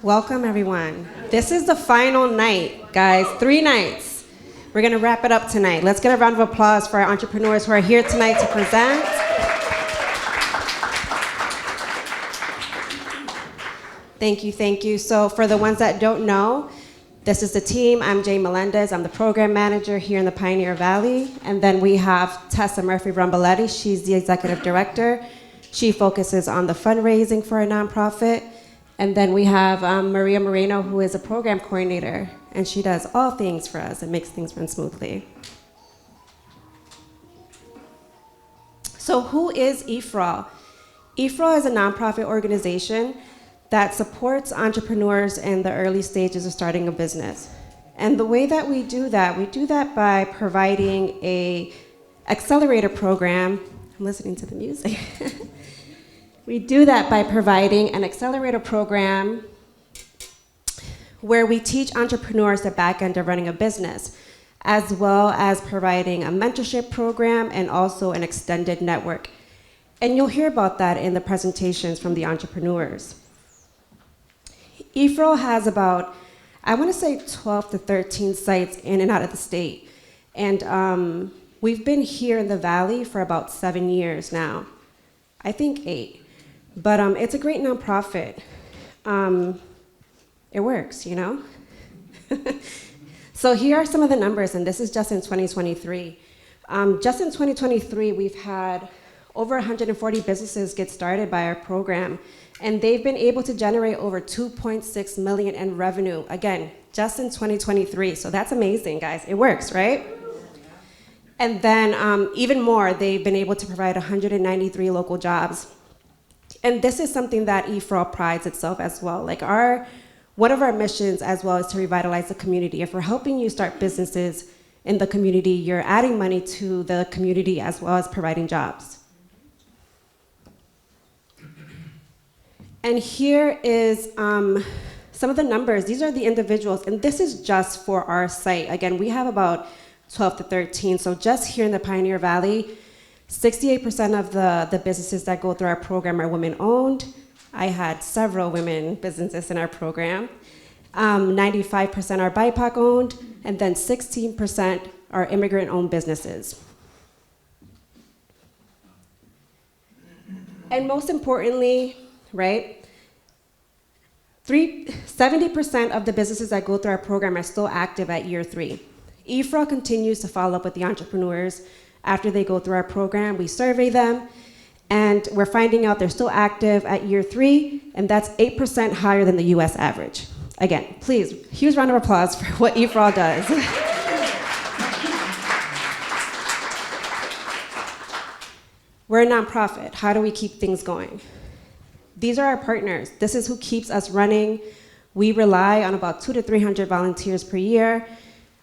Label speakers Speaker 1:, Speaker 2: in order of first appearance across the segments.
Speaker 1: Welcome, everyone. This is the final night, guys. 3 nights. We're going to wrap it up tonight. Let's get a round of applause for our entrepreneurs who are here tonight to present. Thank you, thank you. So for the ones that don't know, this is the team. I'm Jay Melendez. I'm the program manager here in the Pioneer Valley. And then we have Tessa Murphy-Rumboletti. She's the executive director. She focuses on the fundraising for a nonprofit. And then we have Maria Moreno, who is a program coordinator. And she does all things for us and makes things run smoothly. So who is EforAll? EforAll is a nonprofit organization that supports entrepreneurs in the early stages of starting a business. And the way that we do that by providing a Accelerator program. I'm listening to the music. We do that by providing an Accelerator program where we teach entrepreneurs the back end of running a business, as well as providing a mentorship program and also an extended network. And you'll hear about that in the presentations from the entrepreneurs. EforAll has about, I want to say 12 to 13 sites in and out of the state. And we've been here in the Valley for about 7 years now. I think 8. But it's a great nonprofit. It works, you know? So here are some of the numbers, and this is just in 2023. Just in 2023, we've had over 140 businesses get started by our program. And they've been able to generate over $2.6 million in revenue, again, just in 2023. So that's amazing, guys. It works, right? And then even more, they've been able to provide 193 local jobs. And this is something that EforAll prides itself as well. Like one of our missions as well is to revitalize the community. If we're helping you start businesses in the community, you're adding money to the community as well as providing jobs. And here is some of the numbers. These are the individuals, and this is just for our site. Again, we have about 12 to 13. So just here in the Pioneer Valley, 68% of the businesses that go through our program are women-owned. I had several women businesses in our program. 95% are BIPOC-owned, and then 16% are immigrant-owned businesses. And most importantly, right, 70% of the businesses that go through our program are still active at year 3. EforAll continues to follow up with the entrepreneurs after they go through our program. We survey them, and we're finding out they're still active at year 3, and that's 8% higher than the US average. Again, please, huge round of applause for what EforAll does. We're a nonprofit. How do we keep things going? These are our partners. This is who keeps us running. We rely on about 200 to 300 volunteers per year.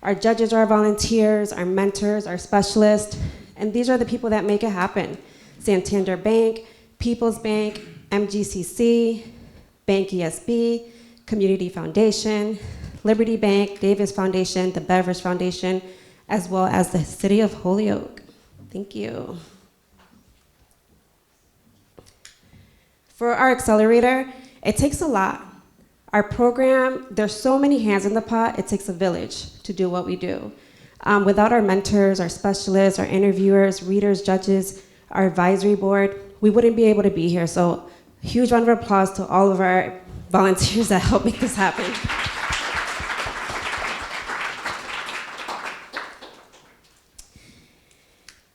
Speaker 1: Our judges are our volunteers, our mentors, our specialists, and these are the people that make it happen. Santander Bank, People's Bank, MGCC, Bank ESB, Community Foundation, Liberty Bank, Davis Foundation, the Beverage Foundation, as well as the City of Holyoke. Thank you. For our Accelerator, it takes a lot. Our program, there's so many hands in the pot, it takes a village to do what we do. Without our mentors, our specialists, our interviewers, readers, judges, our advisory board, we wouldn't be able to be here. So huge round of applause to all of our volunteers that help make this happen.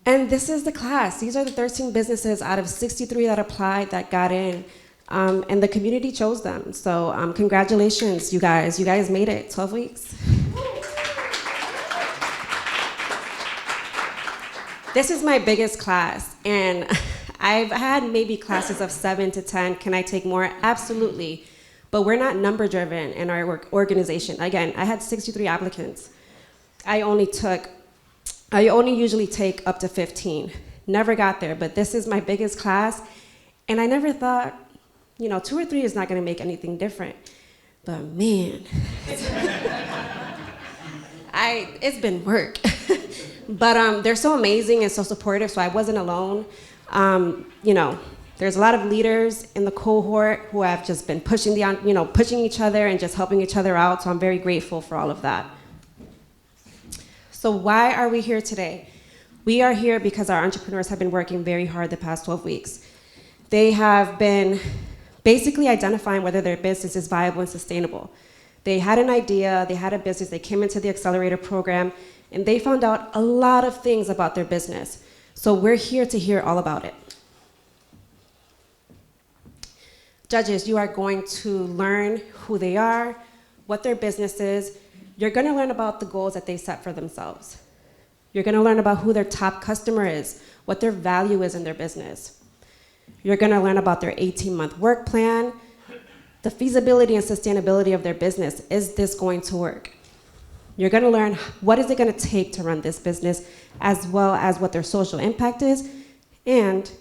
Speaker 1: And this is the class. These are the 13 businesses out of 63 that applied that got in. And the community chose them. So congratulations, you guys. You guys made it, 12 weeks. This is my biggest class. And I've had maybe classes of 7 to 10. Can I take more? Absolutely. But we're not number driven in our organization. Again, I had 63 applicants. I only usually take up to 15. Never got there, but this is my biggest class. And I never thought, 2 or 3 is not gonna make anything different. But man, it's been work. But they're so amazing and so supportive, so I wasn't alone. There's a lot of leaders in the cohort who have just been pushing each other and just helping each other out, so I'm very grateful for all of that. So why are we here today? We are here because our entrepreneurs have been working very hard the past 12 weeks. They have been basically identifying whether their business is viable and sustainable. They had an idea, they had a business, they came into the Accelerator program, and they found out a lot of things about their business. So we're here to hear all about it. Judges, you are going to learn who they are, what their business is. You're going to learn about the goals that they set for themselves. You're going to learn about who their top customer is, what their value is in their business. You're going to learn about their 18-month work plan, the feasibility and sustainability of their business. Is this going to work? You're going to learn what is it going to take to run this business, as well as what their social impact is, and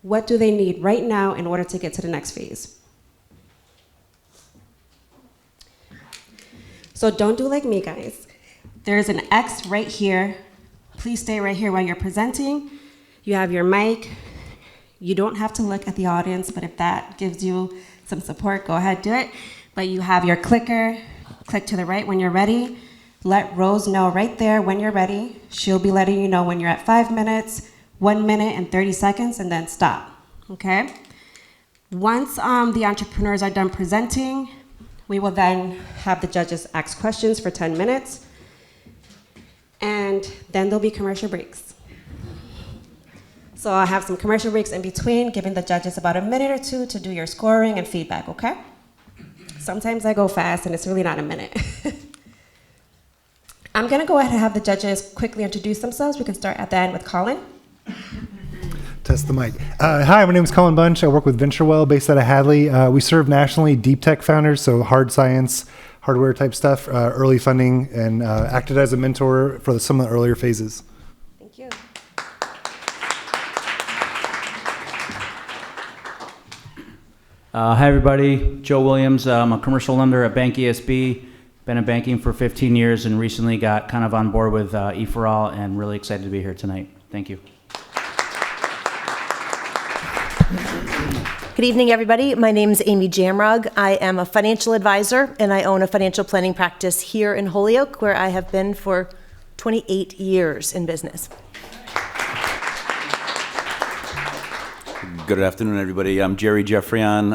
Speaker 1: what do they need right now in order to get to the next phase. So don't do like me, guys. There's an X right here. Please stay right here while you're presenting. You have your mic. You don't have to look at the audience, but if that gives you some support, go ahead, do it. But you have your clicker. Click to the right when you're ready. Let Rose know right there when you're ready. She'll be letting you know when you're at 5 minutes, 1 minute, and 30 seconds, and then stop, okay? Once the entrepreneurs are done presenting, we will then have the judges ask questions for 10 minutes, and then there'll be commercial breaks. So I'll have some commercial breaks in between, giving the judges about a minute or two to do your scoring and feedback, okay? Sometimes I go fast, and it's really not a minute. I'm gonna go ahead and have the judges quickly introduce themselves. We can start at the end with Colin.
Speaker 2: Test the mic. Hi, my name is Colin Bunch. I work with VentureWell based out of Hadley. We serve nationally deep tech founders, so hard science, hardware type stuff, early funding, and acted as a mentor for some of the earlier phases.
Speaker 1: Thank you.
Speaker 3: Hi, everybody. Joe Williams. I'm a commercial lender at Bank ESB. Been in banking for 15 years and recently got kind of on board with EforAll and really excited to be here tonight. Thank you.
Speaker 4: Good evening, everybody. My name is Amy Jamrog. I am a financial advisor, and I own a financial planning practice here in Holyoke, where I have been for 28 years in business.
Speaker 5: Good afternoon, everybody. I'm Jerry Jeffrion.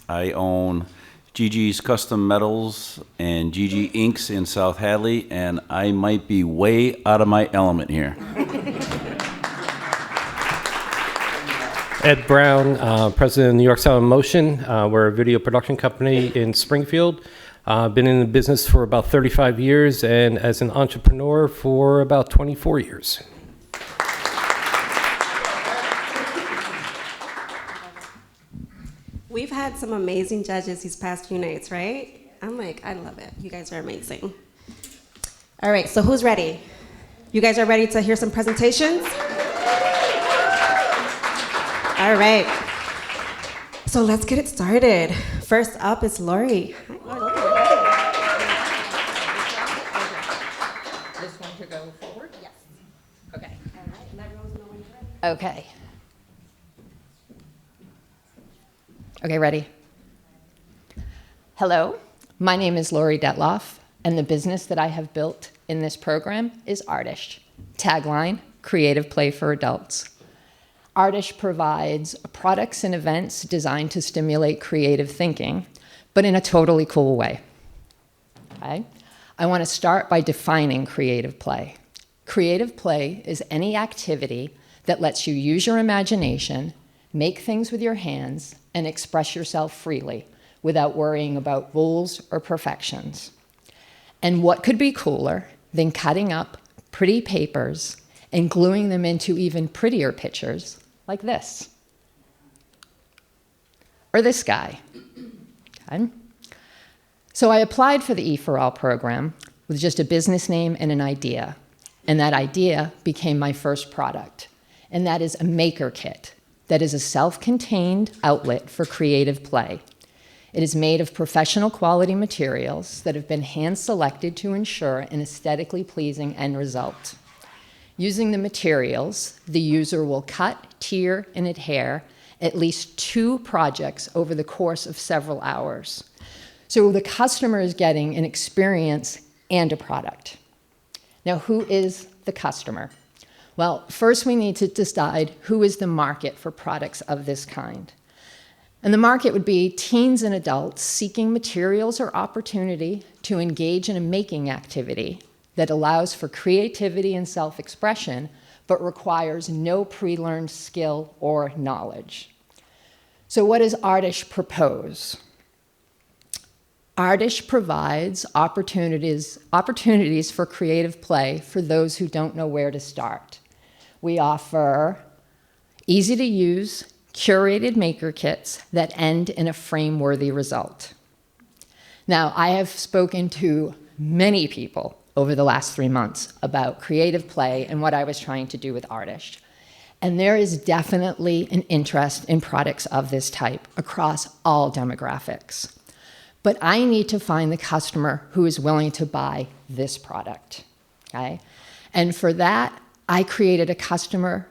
Speaker 5: I own GG's Custom Metals and GG Inks in South Hadley, and I might be way out of my element here.
Speaker 6: Ed Brown, president of New York Sound in Motion. We're a video production company in Springfield. Been in the business for about 35 years and as an entrepreneur for about 24 years.
Speaker 1: We've had some amazing judges these past few nights, right? I love it. You guys are amazing. All right, so who's ready? You guys are ready to hear some presentations? All right. So let's get it started. First up is Lori.
Speaker 7: This one to go forward? Yes. Okay. All right. Let Rose know when you're ready. Okay. Okay, ready? Hello, my name is Lori Dethloff, and the business that I have built in this program is Artish. Tagline, creative play for adults. Artish provides products and events designed to stimulate creative thinking, but in a totally cool way. Okay? I want to start by defining creative play. Creative play is any activity that lets you use your imagination, make things with your hands, and express yourself freely without worrying about rules or perfections. And what could be cooler than cutting up pretty papers and gluing them into even prettier pictures like this? Or this guy. Okay. So I applied for the EforAll program with just a business name and an idea. And that idea became my first product. And that is a maker kit. That is a self-contained outlet for creative play. It is made of professional quality materials that have been hand-selected to ensure an aesthetically pleasing end result. Using the materials, the user will cut, tear, and adhere at least 2 projects over the course of several hours. So the customer is getting an experience and a product. Now, who is the customer? Well, first we need to decide who is the market for products of this kind. And the market would be teens and adults seeking materials or opportunity to engage in a making activity that allows for creativity and self-expression, but requires no pre-learned skill or knowledge. So what does Artish propose? Artish provides opportunities for creative play for those who don't know where to start. We offer easy-to-use, curated maker kits that end in a frame-worthy result. Now, I have spoken to many people over the last 3 months about creative play and what I was trying to do with Artish. And there is definitely an interest in products of this type across all demographics. But I need to find the customer who is willing to buy this product, okay? And for that, I created a customer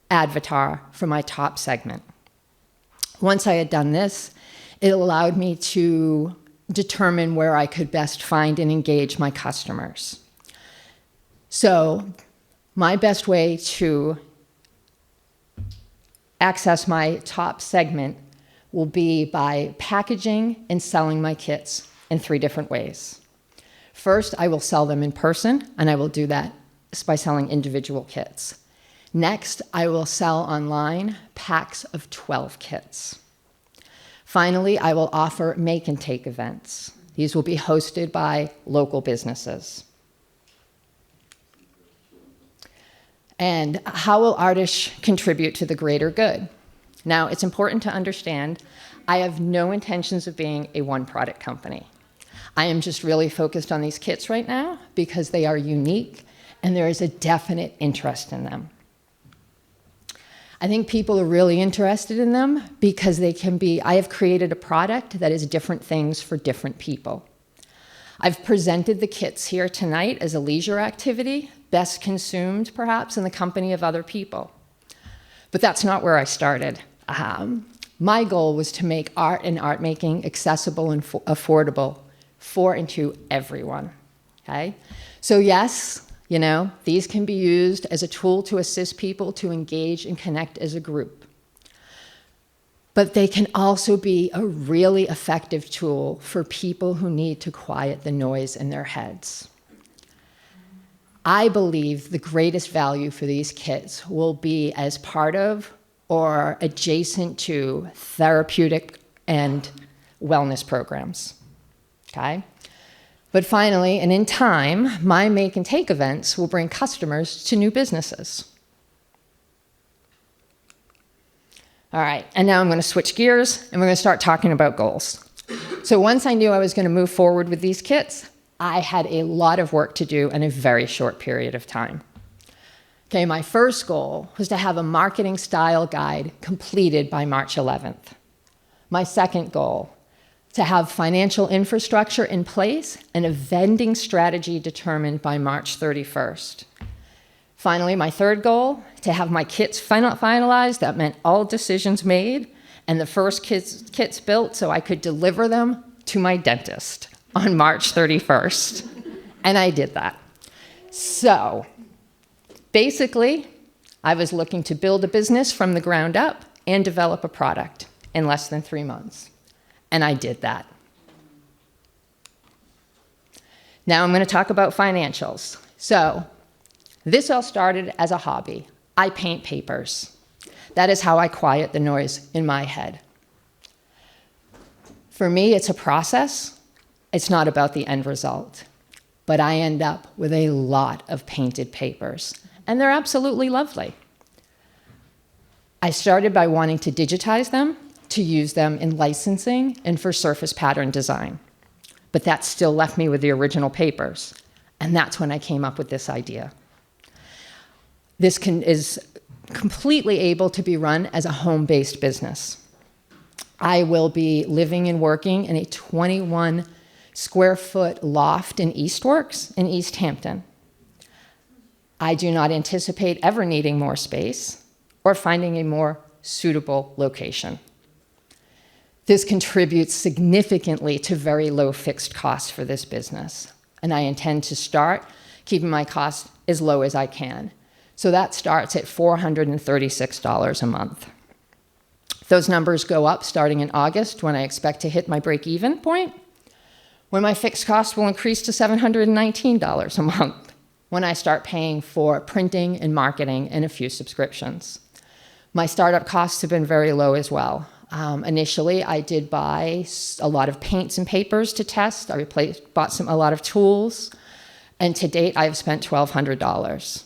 Speaker 7: avatar for my top segment. Once I had done this, it allowed me to determine where I could best find and engage my customers. So my best way to access my top segment will be by packaging and selling my kits in 3 different ways. First, I will sell them in person, and I will do that by selling individual kits. Next, I will sell online packs of 12 kits. Finally, I will offer make and take events. These will be hosted by local businesses. And how will Artish contribute to the greater good? Now, it's important to understand I have no intentions of being a one-product company. I am just really focused on these kits right now because they are unique and there is a definite interest in them. I think people are really interested in them because I have created a product that is different things for different people. I've presented the kits here tonight as a leisure activity, best consumed perhaps in the company of other people. But that's not where I started. My goal was to make art and art making accessible and affordable for and to everyone, okay? So yes, these can be used as a tool to assist people to engage and connect as a group. But they can also be a really effective tool for people who need to quiet the noise in their heads. I believe the greatest value for these kits will be as part of or adjacent to therapeutic and wellness programs, okay? But finally, and in time, my make and take events will bring customers to new businesses. All right, and now I'm going to switch gears and we're going to start talking about goals. So once I knew I was going to move forward with these kits, I had a lot of work to do in a very short period of time. Okay, my first goal was to have a marketing style guide completed by March 11th. My second goal, to have financial infrastructure in place and a vending strategy determined by March 31st. Finally, my third goal, to have my kits finalized. That meant all decisions made and the first kits built so I could deliver them to my dentist on March 31st. And I did that. So basically, I was looking to build a business from the ground up and develop a product in less than 3 months. And I did that. Now I'm going to talk about financials. So this all started as a hobby. I paint papers. That is how I quiet the noise in my head. For me, it's a process. It's not about the end result. But I end up with a lot of painted papers. And they're absolutely lovely. I started by wanting to digitize them, to use them in licensing and for surface pattern design. But that still left me with the original papers. And that's when I came up with this idea. This is completely able to be run as a home-based business. I will be living and working in a 21 square foot loft in Eastworks in East Hampton. I do not anticipate ever needing more space or finding a more suitable location. This contributes significantly to very low fixed costs for this business, and I intend to start keeping my costs as low as I can. So that starts at $436 a month. Those numbers go up starting in August when I expect to hit my break-even point, when my fixed costs will increase to $719 a month, when I start paying for printing and marketing and a few subscriptions. My startup costs have been very low as well. Initially, I did buy a lot of paints and papers to test. I bought a lot of tools, and to date, I've spent $1,200.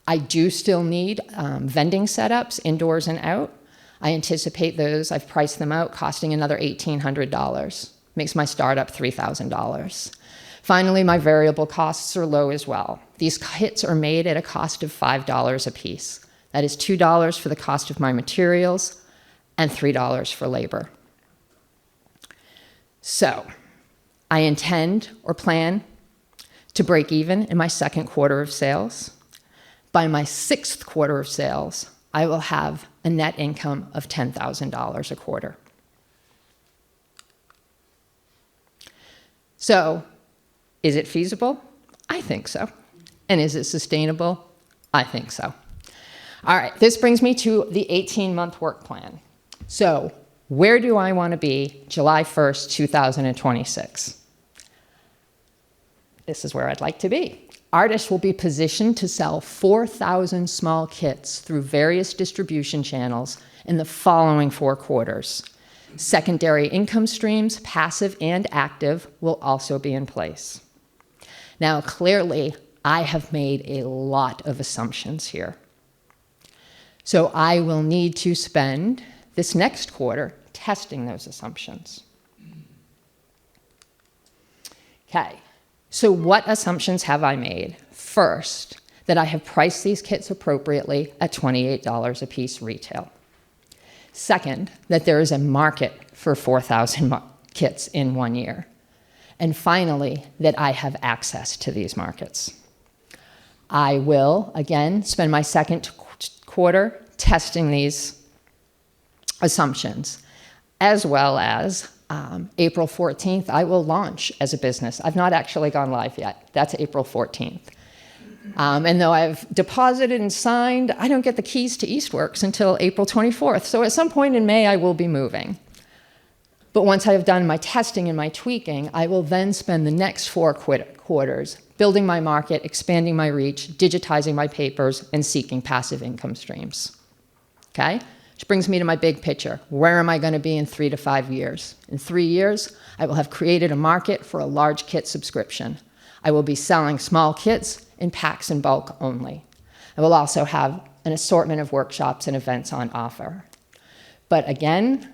Speaker 7: I do still need vending setups, indoors and out. I anticipate those, I've priced them out, costing another $1,800. Makes my startup $3,000. Finally, my variable costs are low as well. These kits are made at a cost of $5 a piece. That is $2 for the cost of my materials and $3 for labor. So, I intend or plan to break even in my second quarter of sales. By my sixth quarter of sales, I will have a net income of $10,000 a quarter. So, is it feasible? I think so. And is it sustainable? I think so. All right, this brings me to the 18-month work plan. So, where do I want to be July 1st, 2026? This is where I'd like to be. Artish will be positioned to sell 4,000 small kits through various distribution channels in the following 4 quarters. Secondary income streams, passive and active, will also be in place. Now, clearly, I have made a lot of assumptions here. So I will need to spend this next quarter testing those assumptions. Okay, so what assumptions have I made? First, that I have priced these kits appropriately at $28 a piece retail. Second, that there is a market for 4,000 kits in 1 year. And finally, that I have access to these markets. I will, again, spend my second quarter testing these assumptions, as well as April 14th, I will launch as a business. I've not actually gone live yet. That's April 14th. And though I've deposited and signed, I don't get the keys to Eastworks until April 24th. So at some point in May, I will be moving. But once I have done my testing and my tweaking, I will then spend the next 4 quarters building my market, expanding my reach, digitizing my papers, and seeking passive income streams. Okay? Which brings me to my big picture. Where am I going to be in 3 to 5 years? In 3 years, I will have created a market for a large kit subscription. I will be selling small kits in packs and bulk only. I will also have an assortment of workshops and events on offer. But again,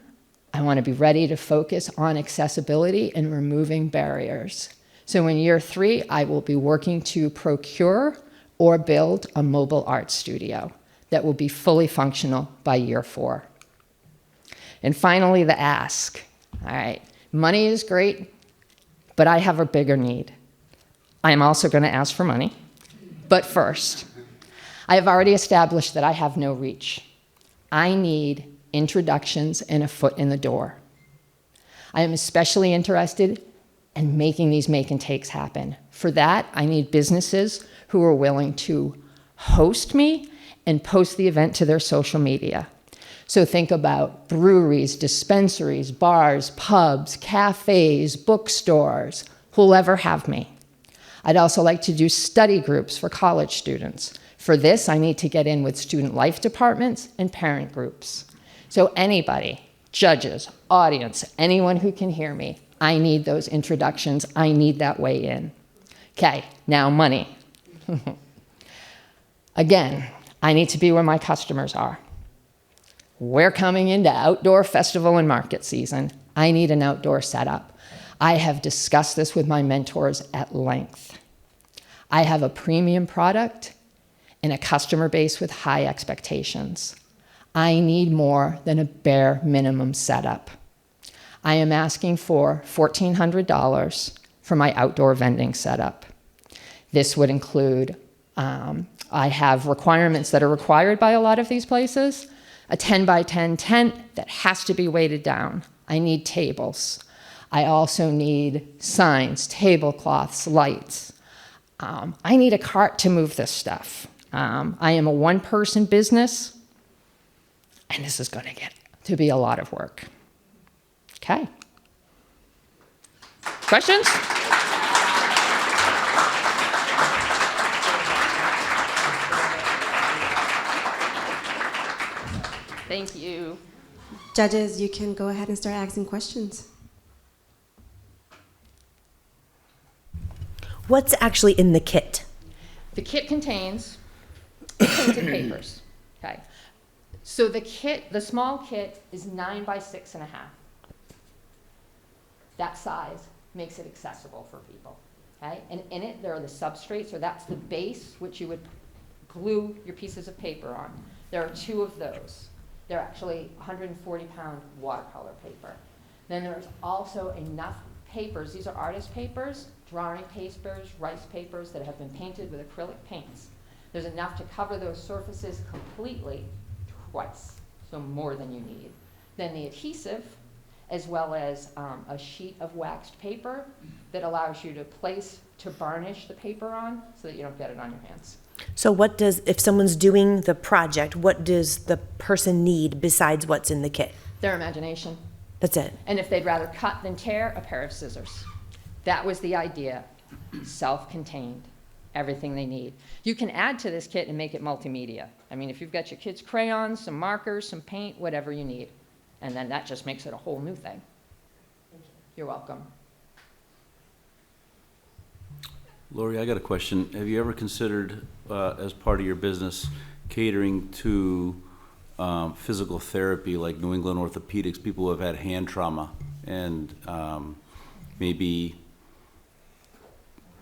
Speaker 7: I want to be ready to focus on accessibility and removing barriers. So in year 3, I will be working to procure or build a mobile art studio that will be fully functional by year 4. And finally, the ask. All right, money is great, but I have a bigger need. I am also going to ask for money. But first, I have already established that I have no reach. I need introductions and a foot in the door. I am especially interested in making these make and takes happen. For that, I need businesses who are willing to host me and post the event to their social media. So think about breweries, dispensaries, bars, pubs, cafes, bookstores, who'll ever have me. I'd also like to do study groups for college students. For this, I need to get in with student life departments and parent groups. So anybody, judges, audience, anyone who can hear me, I need those introductions. I need that way in. Okay, now money. Again, I need to be where my customers are. We're coming into outdoor festival and market season. I need an outdoor setup. I have discussed this with my mentors at length. I have a premium product and a customer base with high expectations. I need more than a bare minimum setup. I am asking for $1,400 for my outdoor vending setup. This would include, I have requirements that are required by a lot of these places, a 10 by 10 tent that has to be weighted down. I need tables. I also need signs, tablecloths, lights. I need a cart to move this stuff. I am a one-person business, and this is going to get to be a lot of work. Okay. Questions? Thank you.
Speaker 1: Judges, you can go ahead and start asking questions.
Speaker 4: What's actually in the kit?
Speaker 7: The kit contains printed papers. Okay. So the kit, the small kit, is 9 by 6.5. That size makes it accessible for people. Okay. And in it, there are the substrates, or that's the base, which you would glue your pieces of paper on. There are 2 of those. They're actually 140-pound watercolor paper. Then there's also enough papers. These are artist papers, drawing papers, rice papers that have been painted with acrylic paints. There's enough to cover those surfaces completely twice, so more than you need. Then the adhesive, as well as a sheet of waxed paper that allows you to varnish the paper on so that you don't get it on your hands.
Speaker 4: So if someone's doing the project, what does the person need besides what's in the kit?
Speaker 7: Their imagination.
Speaker 4: That's it.
Speaker 7: And if they'd rather cut than tear, a pair of scissors. That was the idea. Self-contained, everything they need. You can add to this kit and make it multimedia. I mean, if you've got your kids' crayons, some markers, some paint, whatever you need. And then that just makes it a whole new thing. You're welcome.
Speaker 5: Lori, I got a question. Have you ever considered, as part of your business, catering to physical therapy, like New England Orthopedics, people who have had hand trauma, and maybe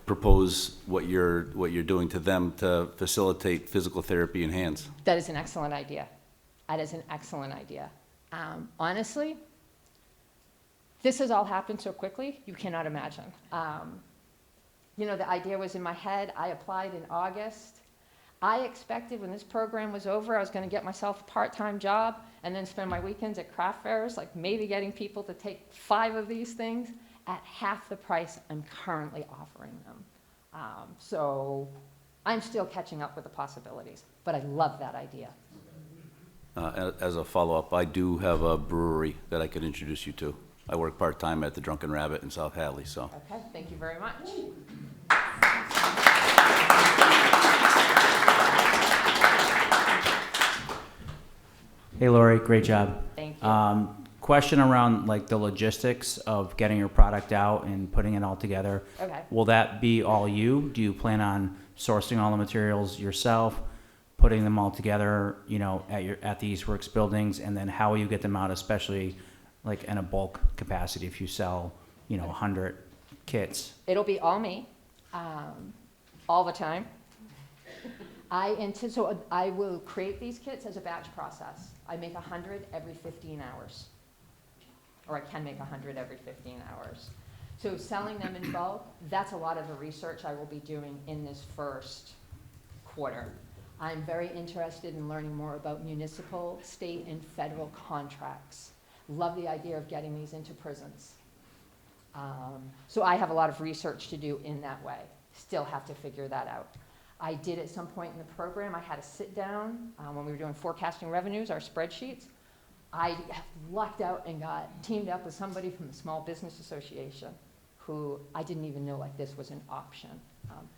Speaker 5: propose what you're doing to them to facilitate physical therapy in hands?
Speaker 7: That is an excellent idea. That is an excellent idea. Honestly, this has all happened so quickly, you cannot imagine. You know, the idea was in my head. I applied in August. I expected when this program was over, I was going to get myself a part-time job and then spend my weekends at craft fairs, like maybe getting people to take 5 of these things at half the price I'm currently offering them. So I'm still catching up with the possibilities, but I love that idea.
Speaker 5: As a follow-up, I do have a brewery that I could introduce you to. I work part-time at the Drunken Rabbit in South Hadley, so.
Speaker 7: Okay, thank you very much.
Speaker 3: Hey, Lori, great job.
Speaker 7: Thank you.
Speaker 3: Question around like the logistics of getting your product out and putting it all together.
Speaker 7: Okay.
Speaker 3: Will that be all you? Do you plan on sourcing all the materials yourself, putting them all together, you know, at the Eastworks buildings, and then how will you get them out, especially like in a bulk capacity if you sell, you know, 100 kits?
Speaker 7: It'll be all me, all the time. So I will create these kits as a batch process. I make 100 every 15 hours. Or I can make 100 every 15 hours. So selling them in bulk, that's a lot of the research I will be doing in this first quarter. I'm very interested in learning more about municipal, state, and federal contracts. Love the idea of getting these into prisons. So I have a lot of research to do in that way. Still have to figure that out. I did at some point in the program, I had a sit down when we were doing forecasting revenues, our spreadsheets. I lucked out and got teamed up with somebody from the Small Business Association who I didn't even know like this was an option.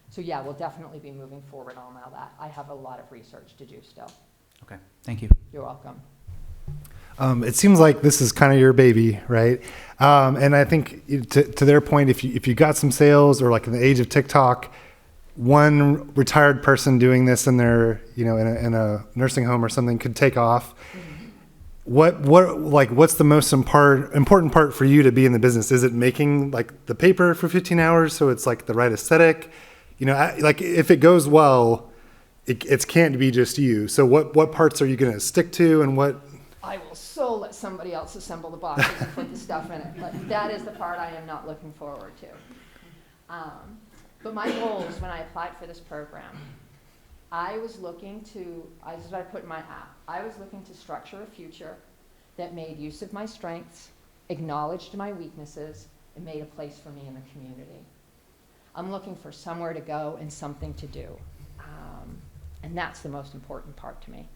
Speaker 7: So yeah, we'll definitely be moving forward on all that. I have a lot of research to do still.
Speaker 3: Okay, thank you.
Speaker 7: You're welcome.
Speaker 2: It seems like this is kind of your baby, right? And I think to their point, if you got some sales, or like in the age of TikTok, one retired person doing this in their, you know, in a nursing home or something could take off. What's the most important part for you to be in the business? Is it making like the paper for 15 hours so it's like the right aesthetic? You know, like if it goes well, it can't be just you. So what parts are you going to stick to, and what?
Speaker 7: I will so let somebody else assemble the boxes and put the stuff in it, but that is the part I am not looking forward to. But my goals when I applied for this program this is what I put in my app. I was looking to structure a future that made use of my strengths, acknowledged my weaknesses, and made a place for me in the community. I'm looking for somewhere to go and something to do. And that's the most important part to me.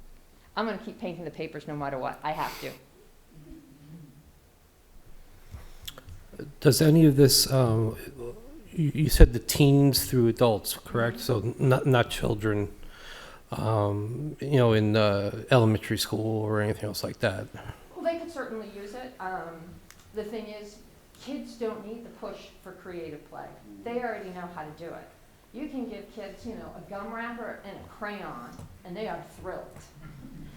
Speaker 7: I'm going to keep painting the papers no matter what. I have to.
Speaker 6: Does any of this, you said the teens through adults, correct? So not children, in elementary school or anything else like that?
Speaker 7: Well, they could certainly use it. The thing is, kids don't need the push for creative play. They already know how to do it. You can give kids, a gum wrapper and a crayon, and they are thrilled.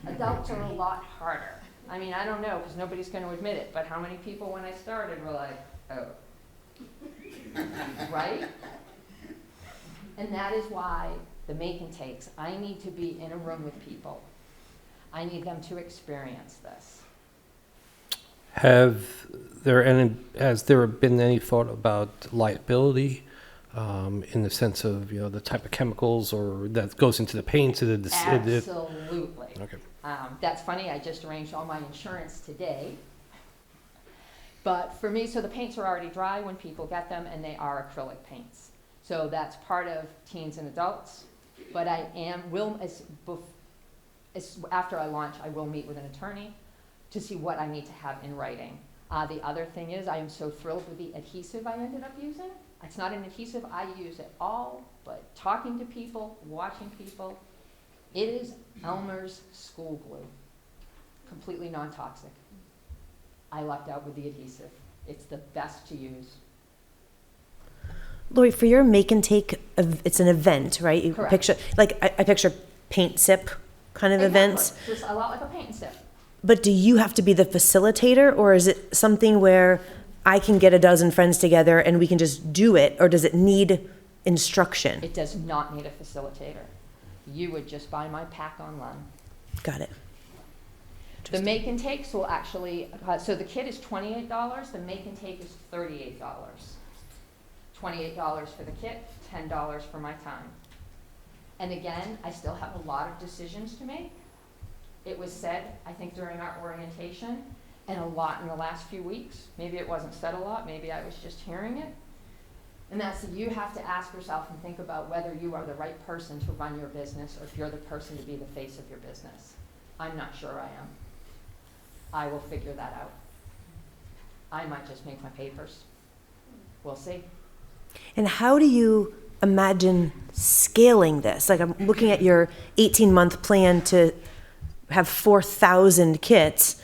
Speaker 7: Adults are a lot harder. I mean, I don't know, because nobody's going to admit it, but how many people when I started were like, oh. Right? And that is why the make and takes. I need to be in a room with people. I need them to experience this.
Speaker 6: Has there been any thought about liability in the sense of the type of chemicals or that goes into the paints?
Speaker 7: Absolutely.
Speaker 6: Okay.
Speaker 7: That's funny. I just arranged all my insurance today. But for me, so the paints are already dry when people get them, and they are acrylic paints. So that's part of teens and adults. But after I launch, I will meet with an attorney to see what I need to have in writing. The other thing is, I am so thrilled with the adhesive I ended up using. It's not an adhesive I use at all, but talking to people, watching people, it is Elmer's school glue, completely non-toxic. I lucked out with the adhesive. It's the best to use.
Speaker 4: Lori, for your make and take, it's an event, right? You
Speaker 7: Correct.
Speaker 4: picture, I picture paint sip kind of events.
Speaker 7: Just a lot like a paint and sip.
Speaker 4: But do you have to be the facilitator, or is it something where I can get a dozen friends together and we can just do it, or does it need instruction?
Speaker 7: It does not need a facilitator. You would just buy my pack online.
Speaker 4: Got it.
Speaker 7: The make and takes will actually, so the kit is $28, the make and take is $38. $28 for the kit, $10 for my time. And again, I still have a lot of decisions to make. It was said, I think during our orientation, and a lot in the last few weeks. Maybe it wasn't said a lot, maybe I was just hearing it. And that's that you have to ask yourself and think about whether you are the right person to run your business or if you're the person to be the face of your business. I'm not sure I am. I will figure that out. I might just make my papers. We'll see.
Speaker 4: And how do you imagine scaling this? Like, I'm looking at your 18-month plan to have 4,000 kits,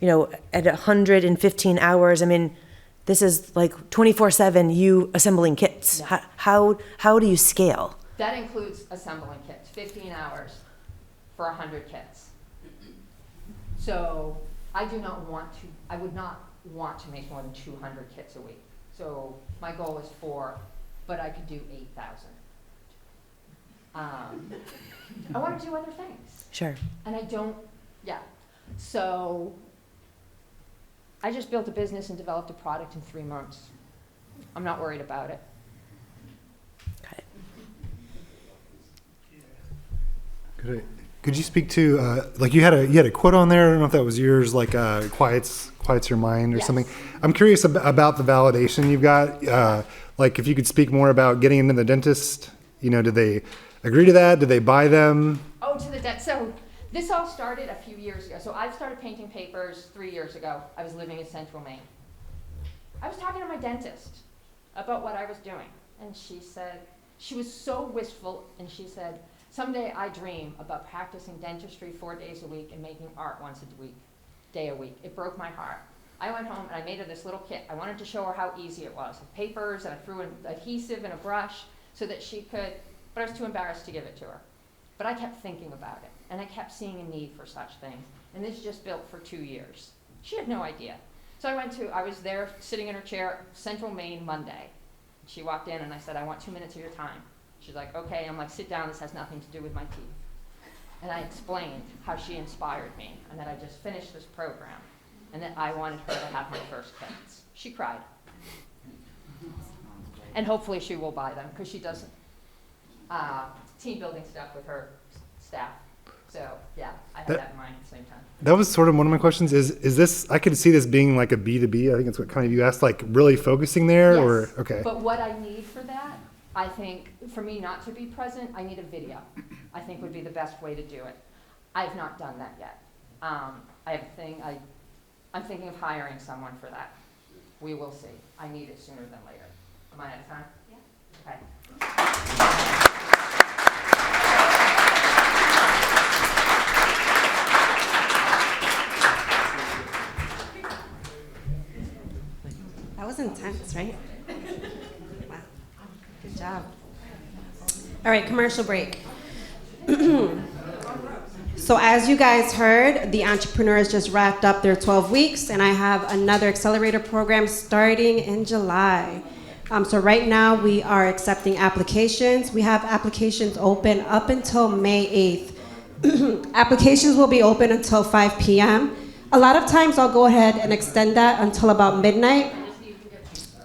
Speaker 4: at 115 hours. I mean, this is like 24/7 you assembling kits.
Speaker 7: Yeah.
Speaker 4: How do you scale?
Speaker 7: That includes assembling kits, 15 hours for 100 kits. So I would not want to make more than 200 kits a week. So my goal is 4, but I could do 8,000. I want to do other things.
Speaker 4: Sure.
Speaker 7: And so I just built a business and developed a product in 3 months. I'm not worried about it.
Speaker 4: Got it.
Speaker 2: Could you speak to you had a quote on there? I don't know if that was yours, like quiets your mind or
Speaker 7: Yes.
Speaker 2: something. I'm curious about the validation you've got. If you could speak more about getting into the dentist. Did they agree to that? Did they buy them?
Speaker 7: Oh, to the debt. So this all started a few years ago. So I started painting papers 3 years ago. I was living in Central Maine. I was talking to my dentist about what I was doing. And she said, she was so wistful, and she said, someday I dream about practicing dentistry 4 days a week and making art once a day a week. It broke my heart. I went home and I made her this little kit. I wanted to show her how easy it was. Papers, and I threw in adhesive and a brush so that she could, but I was too embarrassed to give it to her. But I kept thinking about it, and I kept seeing a need for such things. And this just built for 2 years. She had no idea. So I was there sitting in her chair, Central Maine, Monday. She walked in and I said, I want 2 minutes of your time. She's like, okay. I'm like, sit down, this has nothing to do with my teeth. And I explained how she inspired me, and that I just finished this program, and that I wanted her to have my first kits. She cried. And hopefully she will buy them, because she doesn't. team building stuff with her staff. So yeah, I had that in mind at the same time.
Speaker 2: That was sort of one of my questions. Is this? I could see this being like a B2B. I think it's what kind of you asked, like really focusing there,
Speaker 7: Yes.
Speaker 2: or okay.
Speaker 7: But what I need for that, I think, for me not to be present, I need a video. I think would be the best way to do it. I've not done that yet. I'm thinking of hiring someone for that. We will see. I need it sooner than later. Am I out of time? Yeah. Okay.
Speaker 1: That was intense, right? Wow. Good job. All right, commercial break. So as you guys heard, the entrepreneurs just wrapped up their 12 weeks, and I have another Accelerator program starting in July. So right now we are accepting applications. We have applications open up until May 8th. Applications will be open until 5 p.m. A lot of times I'll go ahead and extend that until about midnight.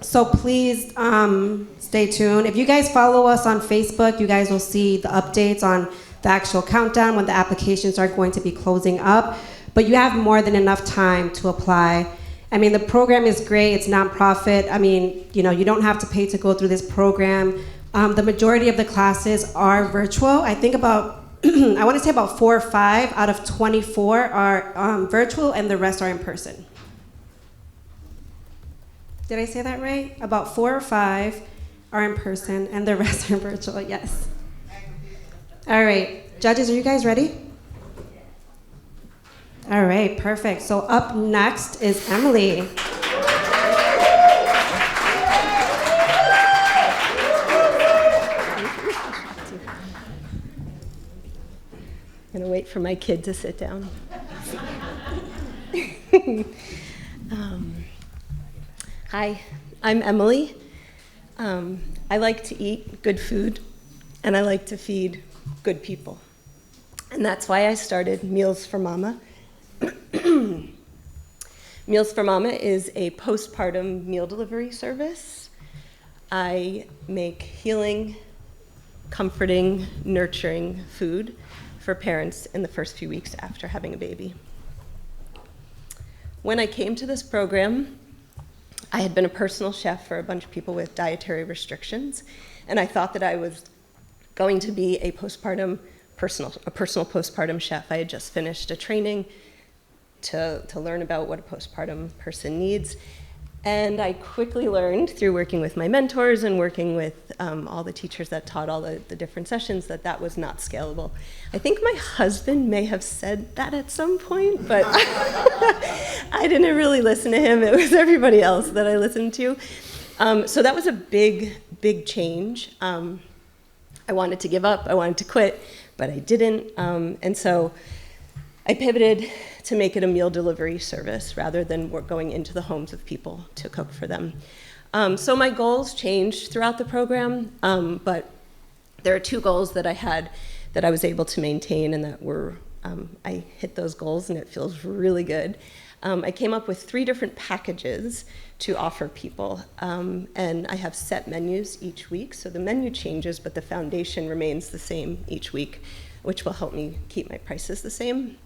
Speaker 1: So please stay tuned. If you guys follow us on Facebook, you guys will see the updates on the actual countdown when the applications are going to be closing up. But you have more than enough time to apply. I mean, the program is great. It's nonprofit. I mean, you don't have to pay to go through this program. The majority of the classes are virtual. I think about, I want to say about 4 or 5 out of 24 are virtual, and the rest are in person. Did I say that right? About 4 or 5 are in person, and the rest are virtual, yes. All right, judges, are you guys ready? All right, perfect. So up next is Emily.
Speaker 8: I'm gonna wait for my kid to sit down. Hi, I'm Emily. I like to eat good food, and I like to feed good people. And that's why I started Meals for Mama. Meals for Mama is a postpartum meal delivery service. I make healing, comforting, nurturing food for parents in the first few weeks after having a baby. When I came to this program, I had been a personal chef for a bunch of people with dietary restrictions, and I thought that I was going to be a personal postpartum chef. I had just finished a training to learn about what a postpartum person needs. And I quickly learned through working with my mentors and working with all the teachers that taught all the different sessions that was not scalable. I think my husband may have said that at some point, but I didn't really listen to him. It was everybody else that I listened to. So that was a big, big change. I wanted to give up, I wanted to quit, but I didn't. And so I pivoted to make it a meal delivery service rather than going into the homes of people to cook for them. So my goals changed throughout the program, but there are 2 goals that I had that I was able to maintain, and that were, I hit those goals, and it feels really good. I came up with 3 different packages to offer people, and I have set menus each week, so the menu changes, but the foundation remains the same each week, which will help me keep my prices the same.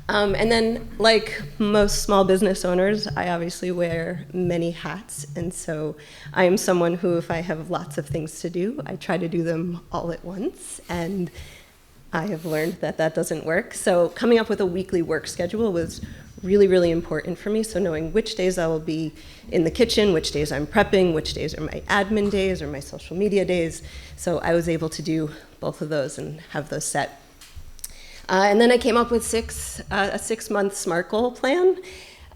Speaker 8: And then, like most small business owners, I obviously wear many hats, and so I am someone who, if I have lots of things to do, I try to do them all at once, and I have learned that that doesn't work. So coming up with a weekly work schedule was really, really important for me, so knowing which days I will be in the kitchen, which days I'm prepping, which days are my admin days or my social media days, so I was able to do both of those and have those set. And then I came up with a 6-month SMART goal plan.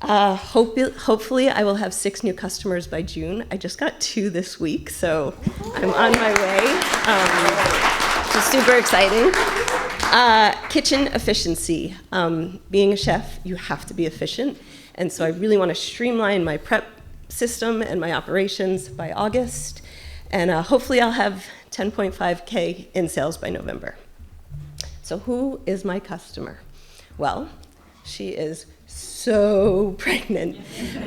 Speaker 8: Hopefully I will have 6 new customers by June. I just got 2 this week, so I'm on my way, which is super exciting. Kitchen efficiency. Being a chef, you have to be efficient, and so I really want to streamline my prep system and my operations by August, and hopefully I'll have 10.5K in sales by November. So who is my customer? Well, She is so pregnant.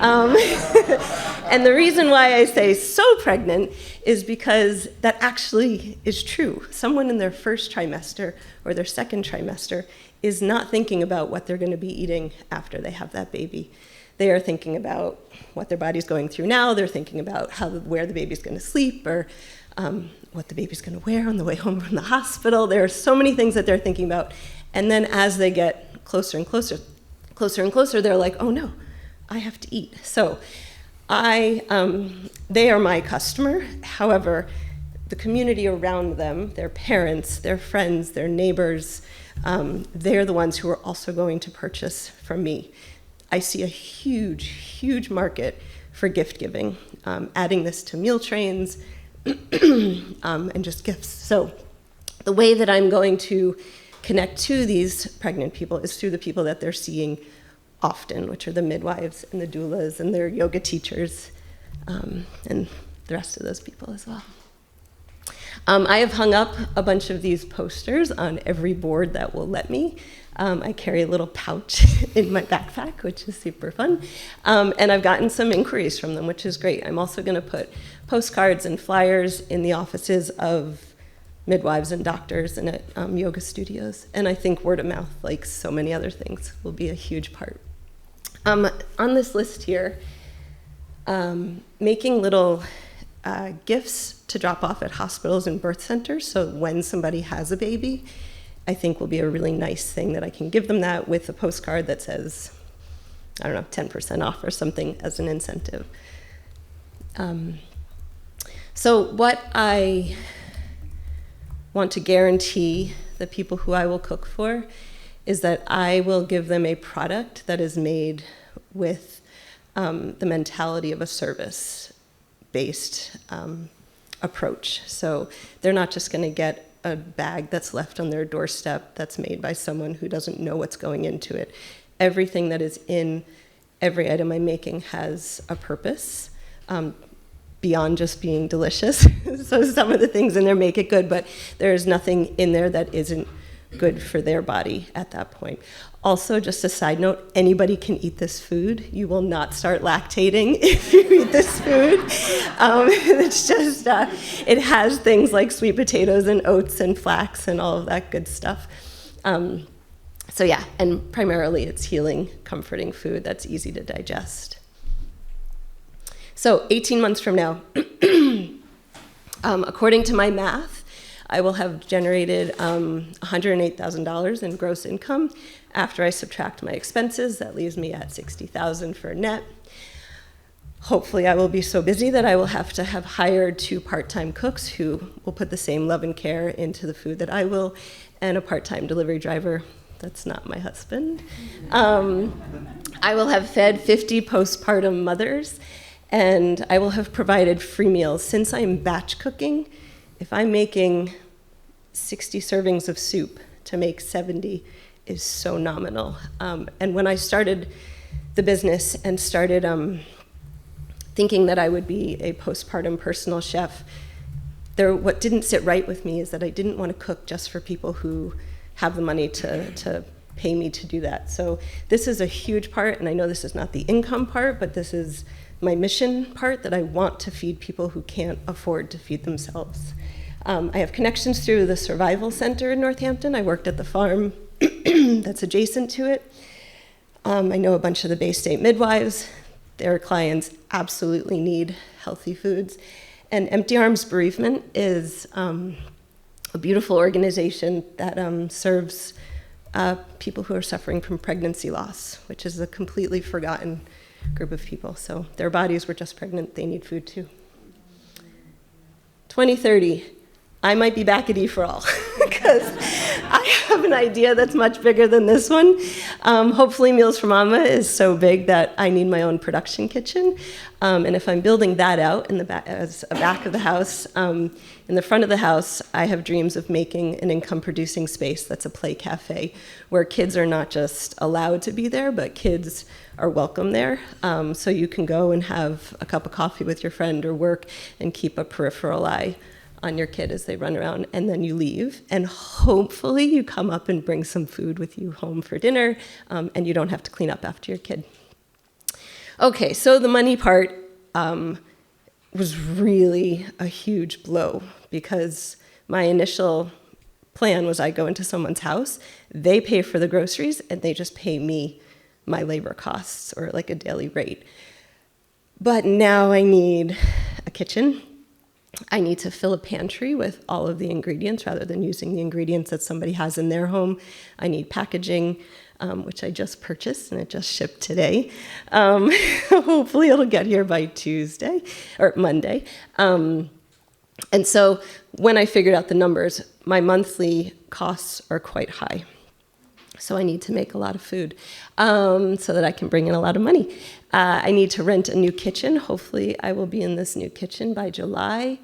Speaker 8: And the reason why I say so pregnant is because that actually is true. Someone in their first trimester or their second trimester is not thinking about what they're going to be eating after they have that baby. They are thinking about what their body's going through now. They're thinking about where the baby's going to sleep, or what the baby's going to wear on the way home from the hospital. There are so many things that they're thinking about. And then as they get closer and closer, they're like, oh no, I have to eat. So they are my customer. However, the community around them, their parents, their friends, their neighbors, they're the ones who are also going to purchase from me. I see a huge, huge market for gift giving, adding this to meal trains and just gifts. So the way that I'm going to connect to these pregnant people is through the people that they're seeing often, which are the midwives and the doulas and their yoga teachers, and the rest of those people as well. I have hung up a bunch of these posters on every board that will let me. I carry a little pouch in my backpack, which is super fun. And I've gotten some inquiries from them, which is great. I'm also going to put postcards and flyers in the offices of midwives and doctors and at yoga studios. And I think word of mouth, like so many other things, will be a huge part. On this list here, making little gifts to drop off at hospitals and birth centers, so when somebody has a baby, I think will be a really nice thing that I can give them that with a postcard that says, I don't know, 10% off or something as an incentive. So what I want to guarantee the people who I will cook for is that I will give them a product that is made with the mentality of a service-based approach. So they're not just going to get a bag that's left on their doorstep that's made by someone who doesn't know what's going into it. Everything that is in every item I'm making has a purpose beyond just being delicious. So some of the things in there make it good, but there's nothing in there that isn't good for their body at that point. Also, just a side note, anybody can eat this food. You will not start lactating if you eat this food. It's just, it has things like sweet potatoes and oats and flax and all of that good stuff. So yeah, and primarily it's healing, comforting food that's easy to digest. So 18 months from now, according to my math, I will have generated $108,000 in gross income. After I subtract my expenses, that leaves me at $60,000 for net. Hopefully I will be so busy that I will have to have hired 2 part-time cooks who will put the same love and care into the food that I will, and a part-time delivery driver. That's not my husband. I will have fed 50 postpartum mothers, and I will have provided free meals. Since I'm batch cooking, if I'm making 60 servings of soup, to make 70 is so nominal. And when I started the business and started thinking that I would be a postpartum personal chef, what didn't sit right with me is that I didn't want to cook just for people who have the money to pay me to do that. So this is a huge part, and I know this is not the income part, but this is my mission part, that I want to feed people who can't afford to feed themselves. I have connections through the Survival Center in Northampton. I worked at the farm that's adjacent to it. I know a bunch of the Bay State midwives. Their clients absolutely need healthy foods. And Empty Arms Bereavement is a beautiful organization that serves people who are suffering from pregnancy loss, which is a completely forgotten group of people. So their bodies were just pregnant, they need food too. 2030, I might be back at EforAll because I have an idea that's much bigger than this one. Hopefully Meals for Mama is so big that I need my own production kitchen. And if I'm building that out in the back, as a back of the house, in the front of the house, I have dreams of making an income-producing space that's a play cafe where kids are not just allowed to be there, but kids are welcome there. So you can go and have a cup of coffee with your friend or work and keep a peripheral eye on your kid as they run around, and then you leave. And hopefully you come up and bring some food with you home for dinner, and you don't have to clean up after your kid. Okay, so the money part was really a huge blow, because my initial plan was I go into someone's house, they pay for the groceries, and they just pay me my labor costs, or like a daily rate. But now I need a kitchen. I need to fill a pantry with all of the ingredients rather than using the ingredients that somebody has in their home. I need packaging, which I just purchased, and it just shipped today. Hopefully it'll get here by Tuesday or Monday. And so when I figured out the numbers, my monthly costs are quite high. So I need to make a lot of food so that I can bring in a lot of money. I need to rent a new kitchen. Hopefully I will be in this new kitchen by July.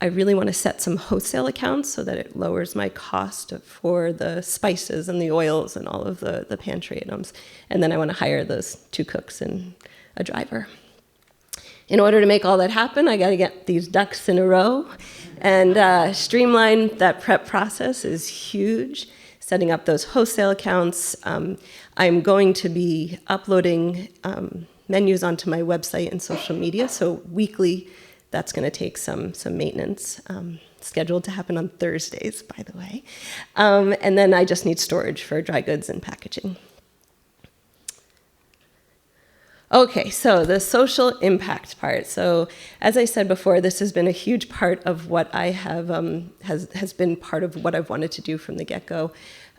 Speaker 8: I really want to set some wholesale accounts so that it lowers my cost for the spices and the oils and all of the pantry items. And then I want to hire those 2 cooks and a driver. In order to make all that happen, I got to get these ducks in a row. And streamline that prep process is huge. Setting up those wholesale accounts. I'm going to be uploading menus onto my website and social media. So weekly, that's going to take some maintenance. Scheduled to happen on Thursdays, by the way. And then I just need storage for dry goods and packaging. Okay, so the social impact part. So as I said before, this has been a huge part of what I have, has been part of what I've wanted to do from the get-go.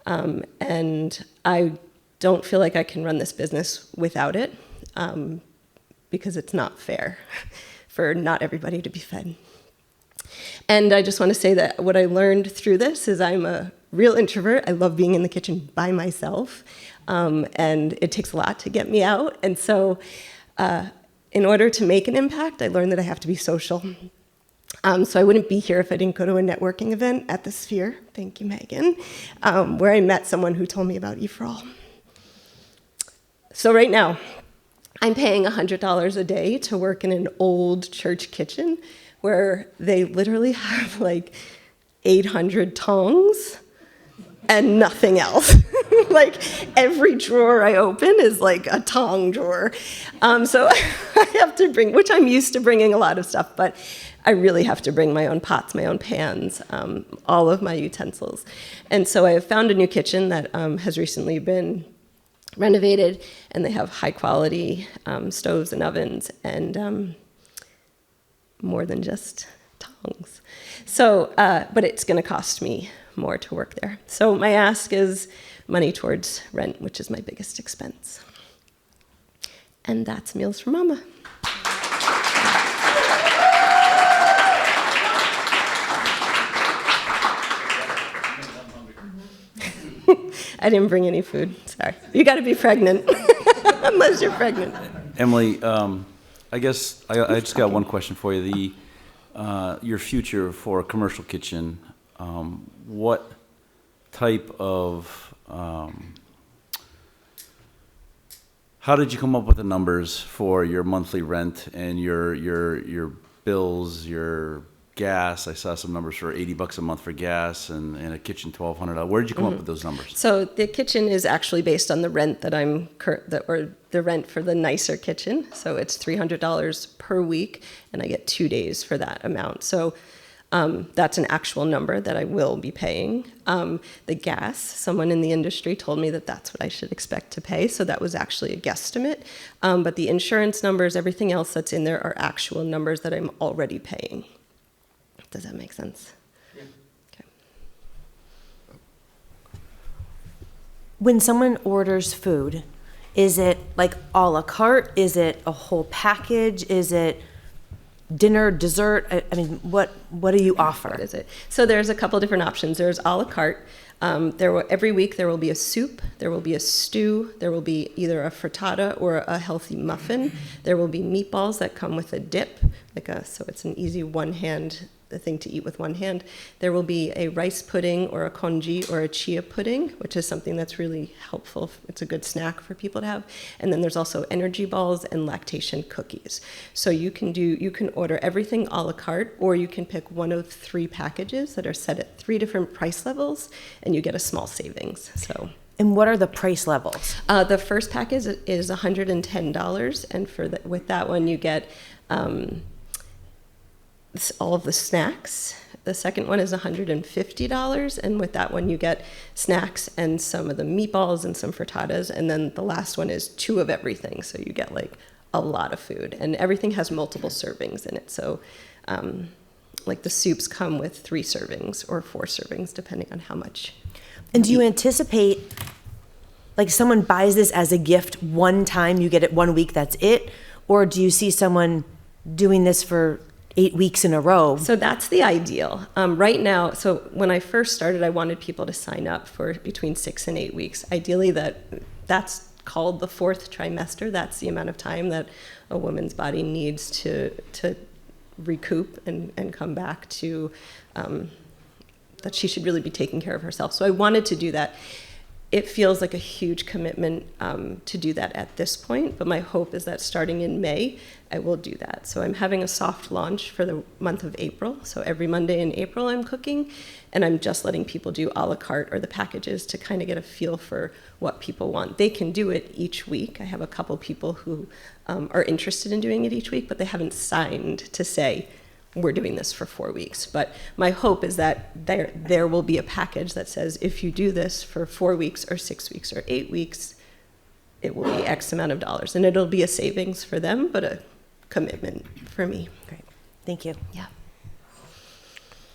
Speaker 8: And I don't feel like I can run this business without it, because it's not fair for not everybody to be fed. And I just want to say that what I learned through this is I'm a real introvert. I love being in the kitchen by myself. And it takes a lot to get me out. And so in order to make an impact, I learned that I have to be social. So I wouldn't be here if I didn't go to a networking event at the Sphere, thank you, Megan, where I met someone who told me about EforAll. So right now, I'm paying $100 a day to work in an old church kitchen where they literally have like 800 tongs and nothing else. Like every drawer I open is like a tong drawer. So I have to bring, which I'm used to bringing a lot of stuff, but I really have to bring my own pots, my own pans, all of my utensils. And so I have found a new kitchen that has recently been renovated, and they have high quality stoves and ovens, and more than just tongs. So, but it's gonna cost me more to work there. So my ask is money towards rent, which is my biggest expense. And that's Meals for Mama. I didn't bring any food, sorry. You gotta be pregnant, unless you're pregnant.
Speaker 5: Emily, I guess I just got one question for you. Your future for a commercial kitchen, what type of, how did you come up with the numbers for your monthly rent and your bills, your gas? I saw some numbers for $80 a month for gas and a kitchen $1,200. Where did you come up with those numbers?
Speaker 8: So the kitchen is actually based on the rent that or the rent for the nicer kitchen. So it's $300 per week, and I get 2 days for that amount. So that's an actual number that I will be paying. The gas, someone in the industry told me that that's what I should expect to pay, so that was actually a guesstimate. But the insurance numbers, everything else that's in there are actual numbers that I'm already paying. Does that make sense? Yeah. Okay.
Speaker 4: When someone orders food, is it like a la carte? Is it a whole package? Is it dinner, dessert? I mean, what do you offer?
Speaker 8: What is it? So there's a couple different options. There's a la carte. Every week there will be a soup, there will be a stew, there will be either a frittata or a healthy muffin. There will be meatballs that come with a dip, so it's an easy one-hand the thing to eat with one hand. There will be a rice pudding or a congee or a chia pudding, which is something that's really helpful. It's a good snack for people to have. And then there's also energy balls and lactation cookies. So you can order everything a la carte, or you can pick one of 3 packages that are set at 3 different price levels, and you get a small savings. So.
Speaker 4: And what are the price levels?
Speaker 8: The first package is $110, and with that one you get all of the snacks. The second one is $150, and with that one you get snacks and some of the meatballs and some frittatas, and then the last one is 2 of everything, so you get like a lot of food, and everything has multiple servings in it. So like the soups come with 3 servings or 4 servings depending on how much.
Speaker 4: And do you anticipate, like, someone buys this as a gift one time, you get it 1 week, that's it? Or do you see someone doing this for 8 weeks in a row?
Speaker 8: So that's the ideal. Right now, so when I first started, I wanted people to sign up for between 6 and 8 weeks. Ideally, that's called the 4th trimester. That's the amount of time that a woman's body needs to recoup and come back to that she should really be taking care of herself. So I wanted to do that. It feels like a huge commitment to do that at this point, but my hope is that starting in May, I will do that. So I'm having a soft launch for the month of April. So every Monday in April I'm cooking, and I'm just letting people do a la carte or the packages to kind of get a feel for what people want. They can do it each week. I have a couple people who are interested in doing it each week, but they haven't signed to say, we're doing this for 4 weeks. But my hope is that there will be a package that says, if you do this for 4 weeks or 6 weeks or 8 weeks, it will be X amount of dollars. And it'll be a savings for them, but a commitment for me.
Speaker 4: Great. Thank you.
Speaker 8: Yeah.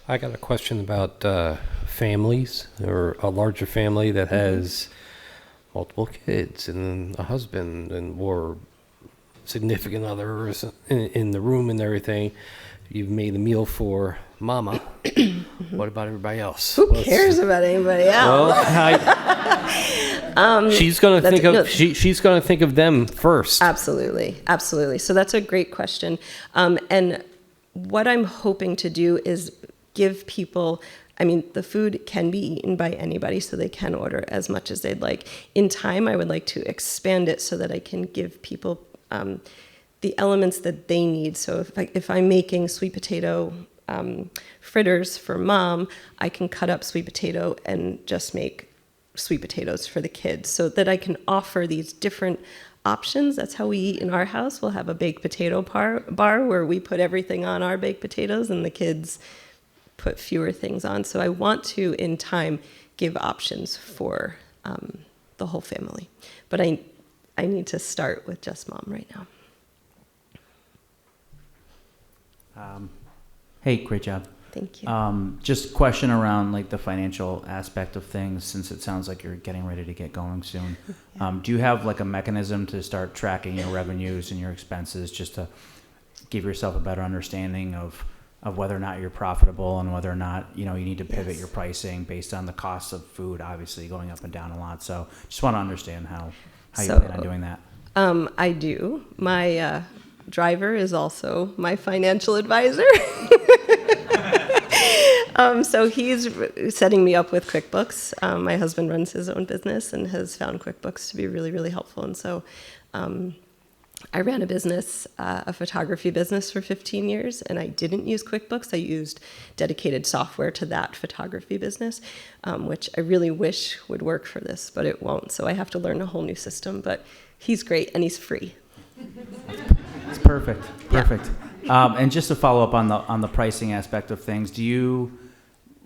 Speaker 6: I got a question about families, or a larger family that has multiple kids and a husband or significant others in the room and everything. You've made a meal for mama. What about everybody else?
Speaker 8: Who cares about anybody else?
Speaker 6: Well, she's going to think of she's going to think of them first.
Speaker 8: Absolutely, absolutely. So that's a great question. And what I'm hoping to do is give people. I mean, the food can be eaten by anybody, so they can order as much as they'd like. In time, I would like to expand it so that I can give people the elements that they need. So if I'm making sweet potato fritters for mom, I can cut up sweet potato and just make sweet potatoes for the kids, so that I can offer these different options. That's how we eat in our house. We'll have a baked potato bar where we put everything on our baked potatoes and the kids put fewer things on. So I want to, in time, give options for the whole family. But I need to start with just mom right now.
Speaker 3: Hey, great job.
Speaker 8: Thank you.
Speaker 3: Just question around like the financial aspect of things, since it sounds like you're getting ready to get going soon. Do you have like a mechanism to start tracking your revenues and your expenses, just to give yourself a better understanding of whether or not you're profitable, and whether or not you need to pivot your pricing based on the cost of food, obviously going up and down a lot. So just want to understand how you plan on doing that.
Speaker 8: I do. My driver is also my financial advisor. So he's setting me up with QuickBooks. My husband runs his own business and has found QuickBooks to be really, really helpful. And so I ran a business, a photography business for 15 years, and I didn't use QuickBooks. I used dedicated software to that photography business, which I really wish would work for this, but it won't. So I have to learn a whole new system, but he's great and he's free.
Speaker 3: It's perfect. And just to follow up on the pricing aspect of things,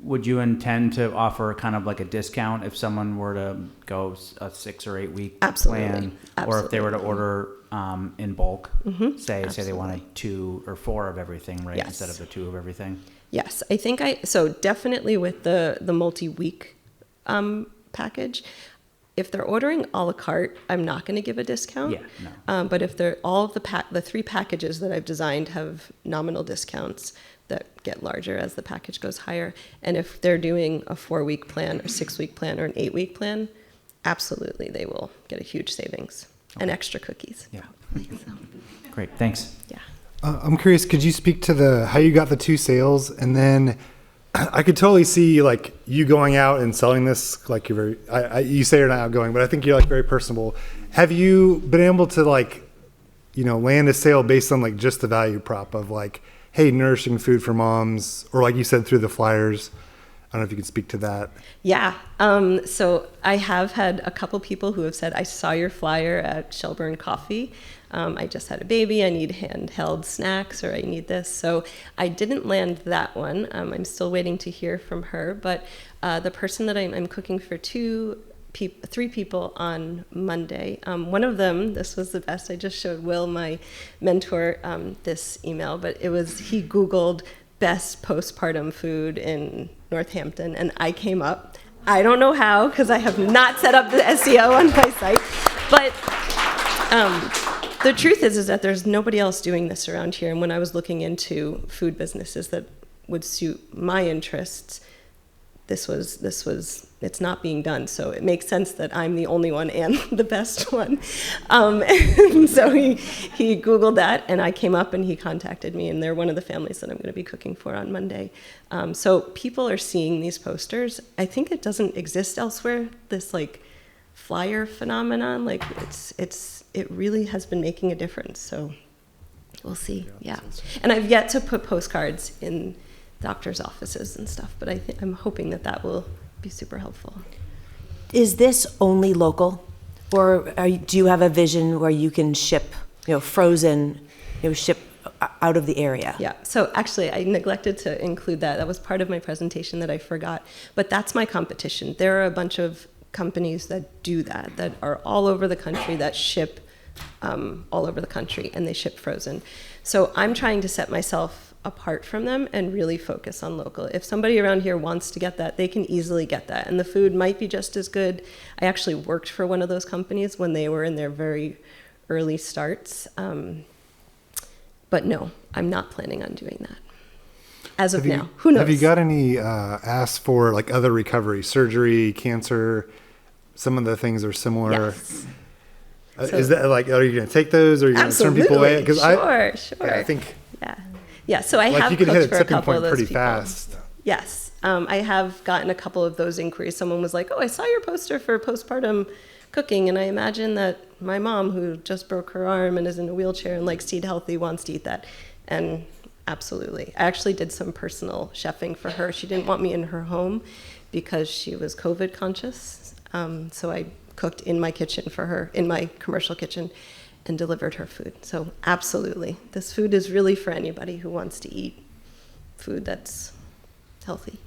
Speaker 3: would you intend to offer kind of like a discount if someone were to go a 6 or 8 week plan, or if they were to order in bulk, say they wanted 2 or 4 of everything, right, instead of the 2 of everything?
Speaker 8: Yes, I think so definitely with the multi-week package. If they're ordering a la carte, I'm not going to give a discount.
Speaker 3: Yeah, no.
Speaker 8: But if they're all of the 3 packages that I've designed have nominal discounts that get larger as the package goes higher. And if they're doing a 4-week plan or 6-week plan or an 8-week plan, absolutely they will get a huge savings and extra cookies.
Speaker 3: Yeah.
Speaker 8: Probably, so.
Speaker 3: Great. Thanks.
Speaker 8: Yeah.
Speaker 2: I'm curious, could you speak to how you got the 2 sales? And then I could totally see like you going out and selling this, like you're very, you say you're not outgoing, but I think you're like very personable. Have you been able to like, land a sale based on like just the value prop of like, hey, nourishing food for moms, or like you said, through the flyers? I don't know if you could speak to that.
Speaker 8: Yeah. So I have had a couple people who have said, I saw your flyer at Shelburne Coffee. I just had a baby. I need handheld snacks, or I need this. So I didn't land that one. I'm still waiting to hear from her. But the person that I'm cooking for 3 people on Monday. One of them, this was the best. I just showed Will, my mentor, this email, but he Googled best postpartum food in Northampton, and I came up. I don't know how, because I have not set up the SEO on my site, but the truth is that there's nobody else doing this around here, and when I was looking into food businesses that would suit my interests, it's not being done, so it makes sense that I'm the only one and the best one. And so he Googled that, and I came up, and he contacted me, and they're one of the families that I'm going to be cooking for on Monday. So people are seeing these posters. I think it doesn't exist elsewhere, this like flyer phenomenon. Like it really has been making a difference. So we'll see. Yeah, and I've yet to put postcards in doctors' offices and stuff, but I'm hoping that will be super helpful.
Speaker 4: Is this only local, or do you have a vision where you can ship, frozen, ship out of the area?
Speaker 8: Yeah. So actually, I neglected to include that. That was part of my presentation that I forgot. But that's my competition. There are a bunch of companies that do that are all over the country, that ship all over the country, and they ship frozen. So I'm trying to set myself apart from them and really focus on local. If somebody around here wants to get that, they can easily get that. And the food might be just as good. I actually worked for one of those companies when they were in their very early starts. But no, I'm not planning on doing that. As of now, who knows?
Speaker 2: Have you got any asks for like other recovery, surgery, cancer? Some of the things are similar.
Speaker 8: Yes.
Speaker 2: Is that like, are you going to take those, or are you going to turn people away?
Speaker 8: Sure.
Speaker 2: I think.
Speaker 8: Yeah. So I have
Speaker 2: you can
Speaker 8: cooked
Speaker 2: hit
Speaker 8: for
Speaker 2: a
Speaker 8: a
Speaker 2: tipping
Speaker 8: couple of
Speaker 2: point
Speaker 8: those
Speaker 2: pretty
Speaker 8: people.
Speaker 2: fast.
Speaker 8: Yes. I have gotten a couple of those inquiries. Someone was like, oh, I saw your poster for postpartum cooking, and I imagine that my mom, who just broke her arm and is in a wheelchair and likes to eat healthy, wants to eat that. And absolutely. I actually did some personal chefing for her. She didn't want me in her home because she was COVID conscious. So I cooked in my kitchen for her, in my commercial kitchen, and delivered her food. So absolutely. This food is really for anybody who wants to eat food that's healthy.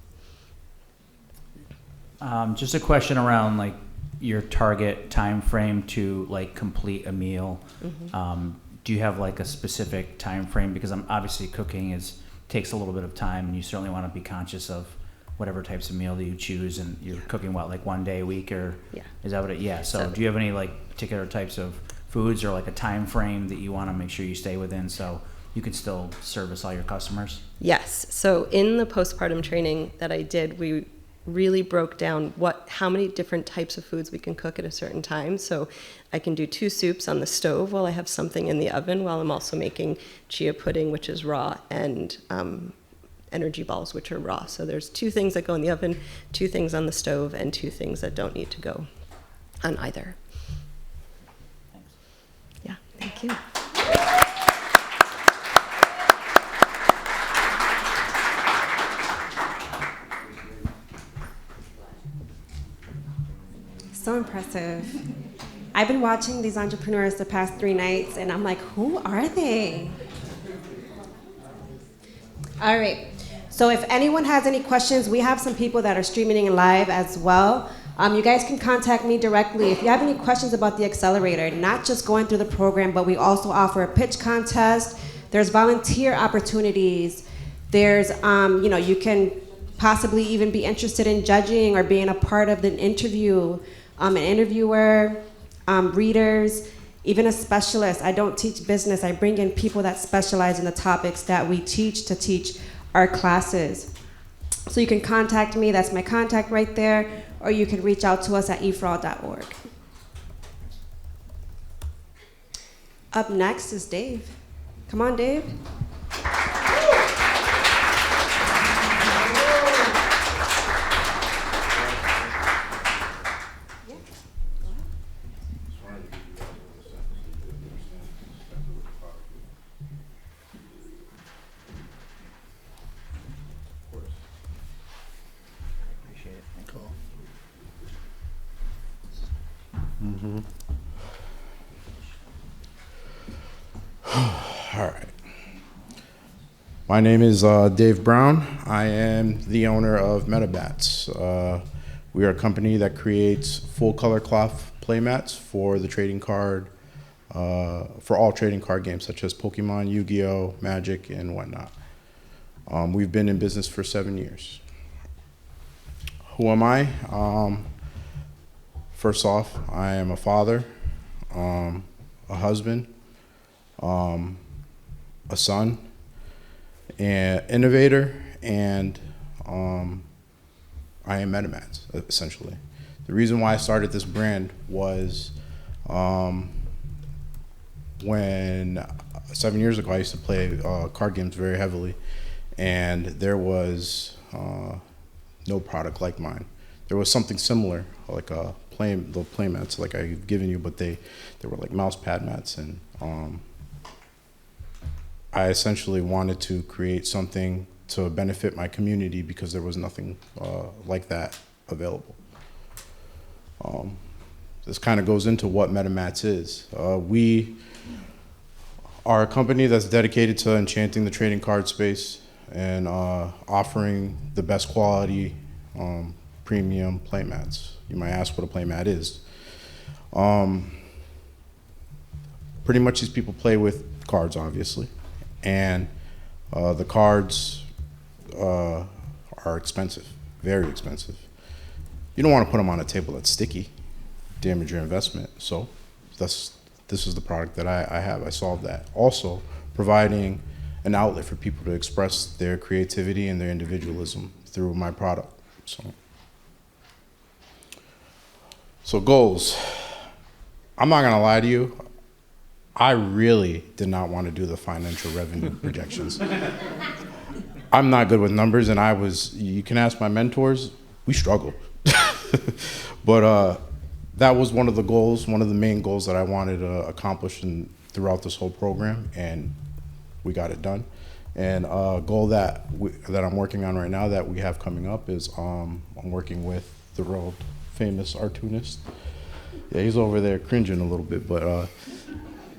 Speaker 3: Just a question around like your target time frame to like complete a meal. Mm-hmm. Do you have like a specific time frame? Because obviously cooking takes a little bit of time, and you certainly want to be conscious of whatever types of meal that you choose. And you're cooking like one day a week, or is that what it? Yeah. So do you have any like particular types of foods or like a time frame that you want to make sure you stay within so you can still service all your customers?
Speaker 8: Yes. So in the postpartum training that I did, we really broke down how many different types of foods we can cook at a certain time. So I can do 2 soups on the stove while I have something in the oven, while I'm also making chia pudding, which is raw, and energy balls, which are raw. So there's 2 things that go in the oven, 2 things on the stove, and 2 things that don't need to go on either. Yeah, thank you.
Speaker 1: So impressive. I've been watching these entrepreneurs the past 3 nights, and I'm like, who are they? All right. So if anyone has any questions, we have some people that are streaming in live as well. You guys can contact me directly if you have any questions about the Accelerator, not just going through the program, but we also offer a pitch contest. There's volunteer opportunities. There's, you can possibly even be interested in judging or being a part of the interview, an interviewer, readers, even a specialist. I don't teach business. I bring in people that specialize in the topics that we teach to teach our classes. So you can contact me. That's my contact right there. Or you can reach out to us at EforAll.org. Up next is Dave. Come on, Dave.
Speaker 9: All right. My name is Dave Brown. I am the owner of MetaMats. We are a company that creates full color cloth playmats for the trading card, for all trading card games such as Pokemon, Yu-Gi-Oh, Magic, and whatnot. We've been in business for 7 years. Who am I? First off, I am a father, a husband, a son, an innovator, and I am MetaMats, essentially. The reason why I started this brand was when 7 years ago I used to play card games very heavily, and there was no product like mine. There was something similar, like the playmats like I've given you, but they were like mouse pad mats, and I essentially wanted to create something to benefit my community because there was nothing like that available. This kind of goes into what MetaMats is. We are a company that's dedicated to enchanting the trading card space and offering the best quality premium playmats. You might ask what a playmat is. Pretty much these people play with cards, obviously, and the cards are expensive, very expensive. You don't want to put them on a table that's sticky, damage your investment. So this is the product that I have. I solve that. Also, providing an outlet for people to express their creativity and their individualism through my product. So goals. I'm not gonna lie to you. I really did not want to do the financial revenue projections. I'm not good with numbers, and you can ask my mentors, we struggle. But that was one of the goals, one of the main goals that I wanted to accomplish throughout this whole program, and we got it done. And a goal that I'm working on right now that we have coming up is I'm working with the world famous cartoonist. Yeah, he's over there cringing a little bit, but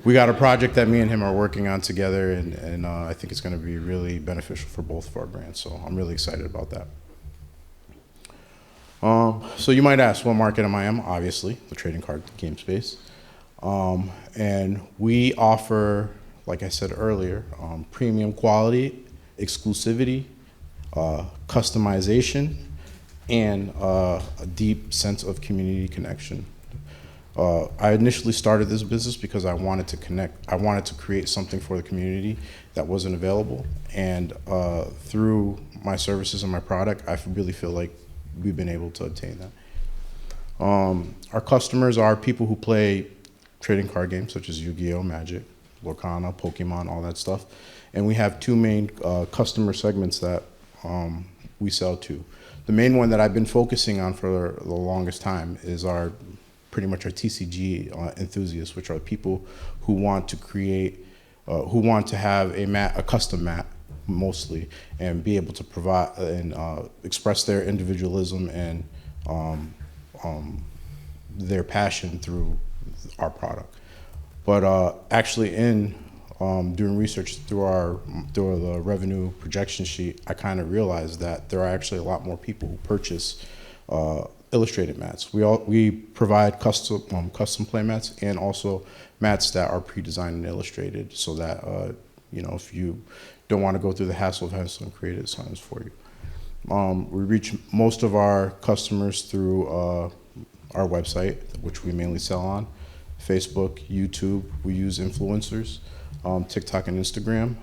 Speaker 9: we got a project that me and him are working on together, and I think it's going to be really beneficial for both of our brands. So I'm really excited about that. So you might ask, what market am I in? Obviously, the trading card game space. And we offer, like I said earlier, premium quality, exclusivity, customization, and a deep sense of community connection. I initially started this business because I wanted to connect. I wanted to create something for the community that wasn't available. And through my services and my product, I really feel like we've been able to obtain that. Our customers are people who play trading card games such as Yu-Gi-Oh, Magic, Lorcana, Pokemon, all that stuff. And we have two main customer segments that we sell to. The main one that I've been focusing on for the longest time is pretty much our TCG enthusiasts, which are people who want to create, who want to have a custom mat mostly, and be able to provide and express their individualism and their passion through our product. But actually, doing research through the revenue projection sheet, I kind of realized that there are actually a lot more people who purchase illustrated mats. We provide custom play mats and also mats that are pre-designed and illustrated, so that if you don't want to go through the hassle of having someone create designs for you. We reach most of our customers through our website, which we mainly sell on, Facebook, YouTube. We use influencers, TikTok and Instagram.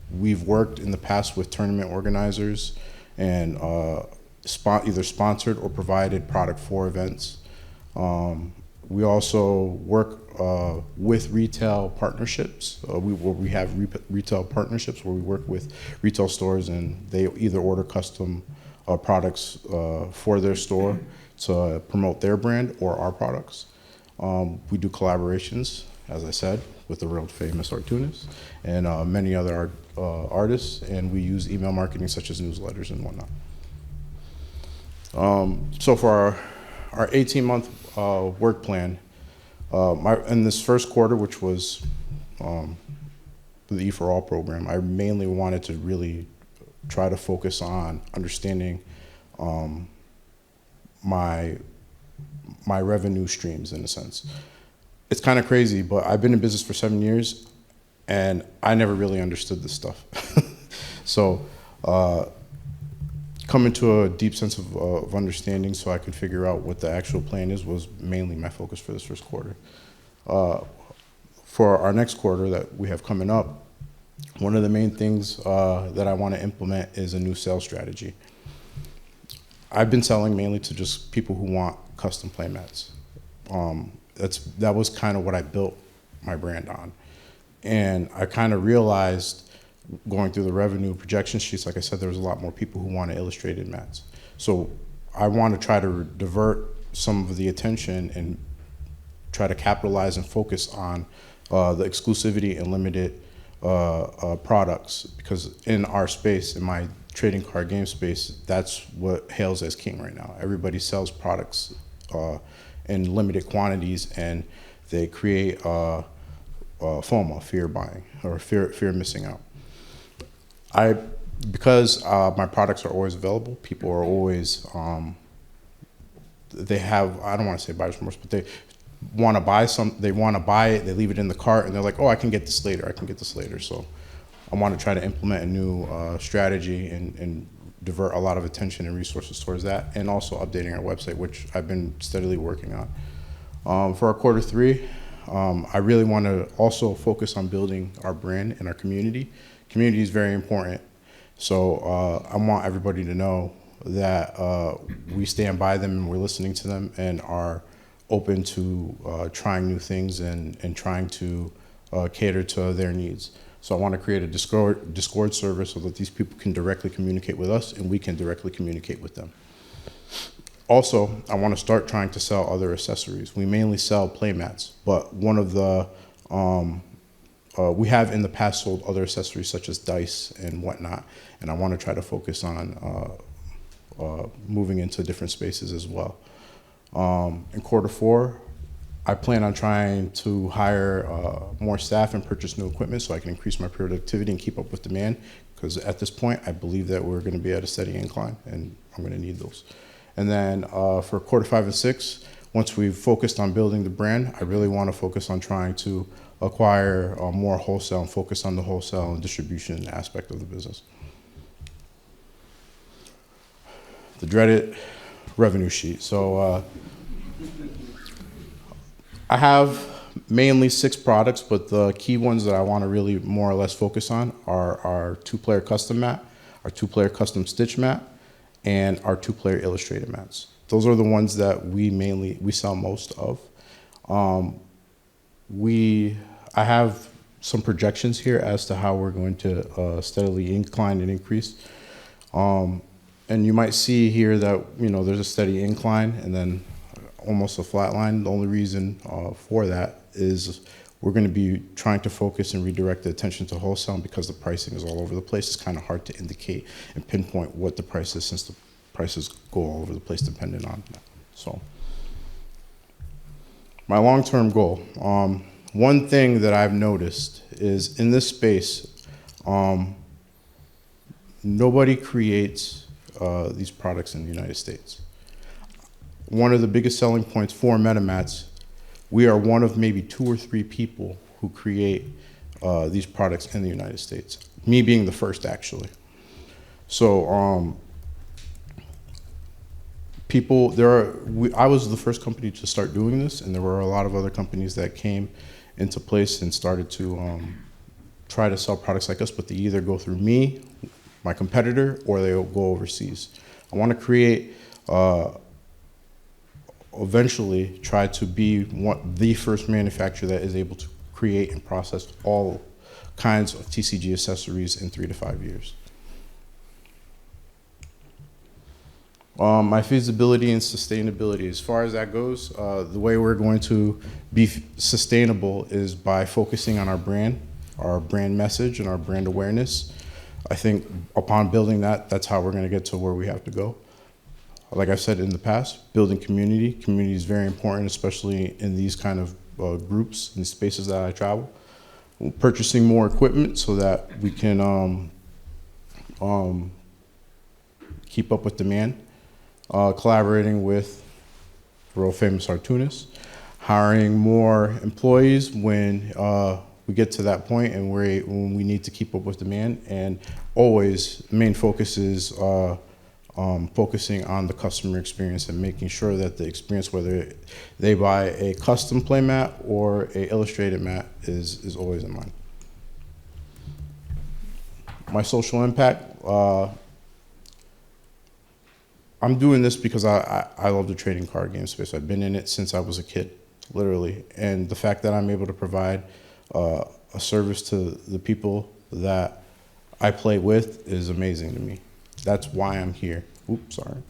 Speaker 9: We've worked in the past with tournament organizers and either sponsored or provided product for events. We also work with retail partnerships. We have retail partnerships where we work with retail stores and they either order custom products for their store to promote their brand or our products. We do collaborations, as I said, with the world famous Artish and many other artists, and we use email marketing such as newsletters and whatnot. So for our 18-month work plan, in this first quarter, which was the EforAll program, I mainly wanted to really try to focus on understanding my revenue streams, in a sense. It's kind of crazy, but I've been in business for 7 years, and I never really understood this stuff. So coming to a deep sense of understanding so I could figure out what the actual plan is was mainly my focus for this first quarter. For our next quarter that we have coming up, one of the main things that I want to implement is a new sales strategy. I've been selling mainly to just people who want custom play mats. That was kind of what I built my brand on. And I kind of realized going through the revenue projection sheets, like I said, there was a lot more people who want illustrated mats. So I want to try to divert some of the attention and try to capitalize and focus on the exclusivity and limited products, because in our space, in my trading card game space, that's what hails as king right now. Everybody sells products in limited quantities, and they create FOMO, fear buying, or fear missing out. Because my products are always available, people are always, they have, I don't want to say buyer's remorse, but they want to buy they want to buy it, they leave it in the cart, and they're like, oh, I can get this later, So I want to try to implement a new strategy and divert a lot of attention and resources towards that, and also updating our website, which I've been steadily working on. For our quarter three, I really want to also focus on building our brand and our community. Community is very important. So I want everybody to know that we stand by them and we're listening to them and are open to trying new things and trying to cater to their needs. So I want to create a Discord server so that these people can directly communicate with us and we can directly communicate with them. Also, I want to start trying to sell other accessories. We mainly sell play mats, but one of the, we have in the past sold other accessories such as dice and whatnot, and I want to try to focus on moving into different spaces as well. In quarter four, I plan on trying to hire more staff and purchase new equipment so I can increase my productivity and keep up with demand, because at this point, I believe that we're going to be at a steady incline, and I'm going to need those. And then for quarter 5 and 6, once we've focused on building the brand, I really want to focus on trying to acquire more wholesale and focus on the wholesale and distribution aspect of the business. The dreaded revenue sheet. So I have mainly 6 products, but the key ones that I want to really more or less focus on are our 2-player custom mat, our 2-player custom stitch mat, and our 2-player illustrated mats. Those are the ones that we sell most of. I have some projections here as to how we're going to steadily incline and increase. And you might see here that, you know, there's a steady incline and then almost a flat line. The only reason for that is we're going to be trying to focus and redirect the attention to wholesale, because the pricing is all over the place. It's kind of hard to indicate and pinpoint what the price is, since the prices go all over the place depending on that. So my long-term goal, one thing that I've noticed is in this space, nobody creates these products in the United States. One of the biggest selling points for MetaMats, we are one of maybe 2 or 3 people who create these products in the United States. Me being the first, actually. So I was the first company to start doing this, and there were a lot of other companies that came into place and started to try to sell products like us, but they either go through me, my competitor, or they go overseas. I want to create a eventually try to be the first manufacturer that is able to create and process all kinds of TCG accessories in 3 to 5 years. My feasibility and sustainability, as far as that goes, the way we're going to be sustainable is by focusing on our brand message, and our brand awareness. I think upon building that, that's how we're going to get to where we have to go. Like I said in the past, building community. Community is very important, especially in these kind of groups and spaces that I travel. Purchasing more equipment so that we can keep up with demand. Collaborating with world famous cartoonists, hiring more employees when we get to that point and when we need to keep up with demand, and always the main focus is focusing on the customer experience and making sure that the experience, whether they buy a custom play mat or a illustrated mat, is always in mind. My social impact. I'm doing this because I love the trading card game space. I've been in it since I was a kid, literally. And the fact that I'm able to provide a service to the people that I play with is amazing to me. That's why I'm here. Oops, sorry.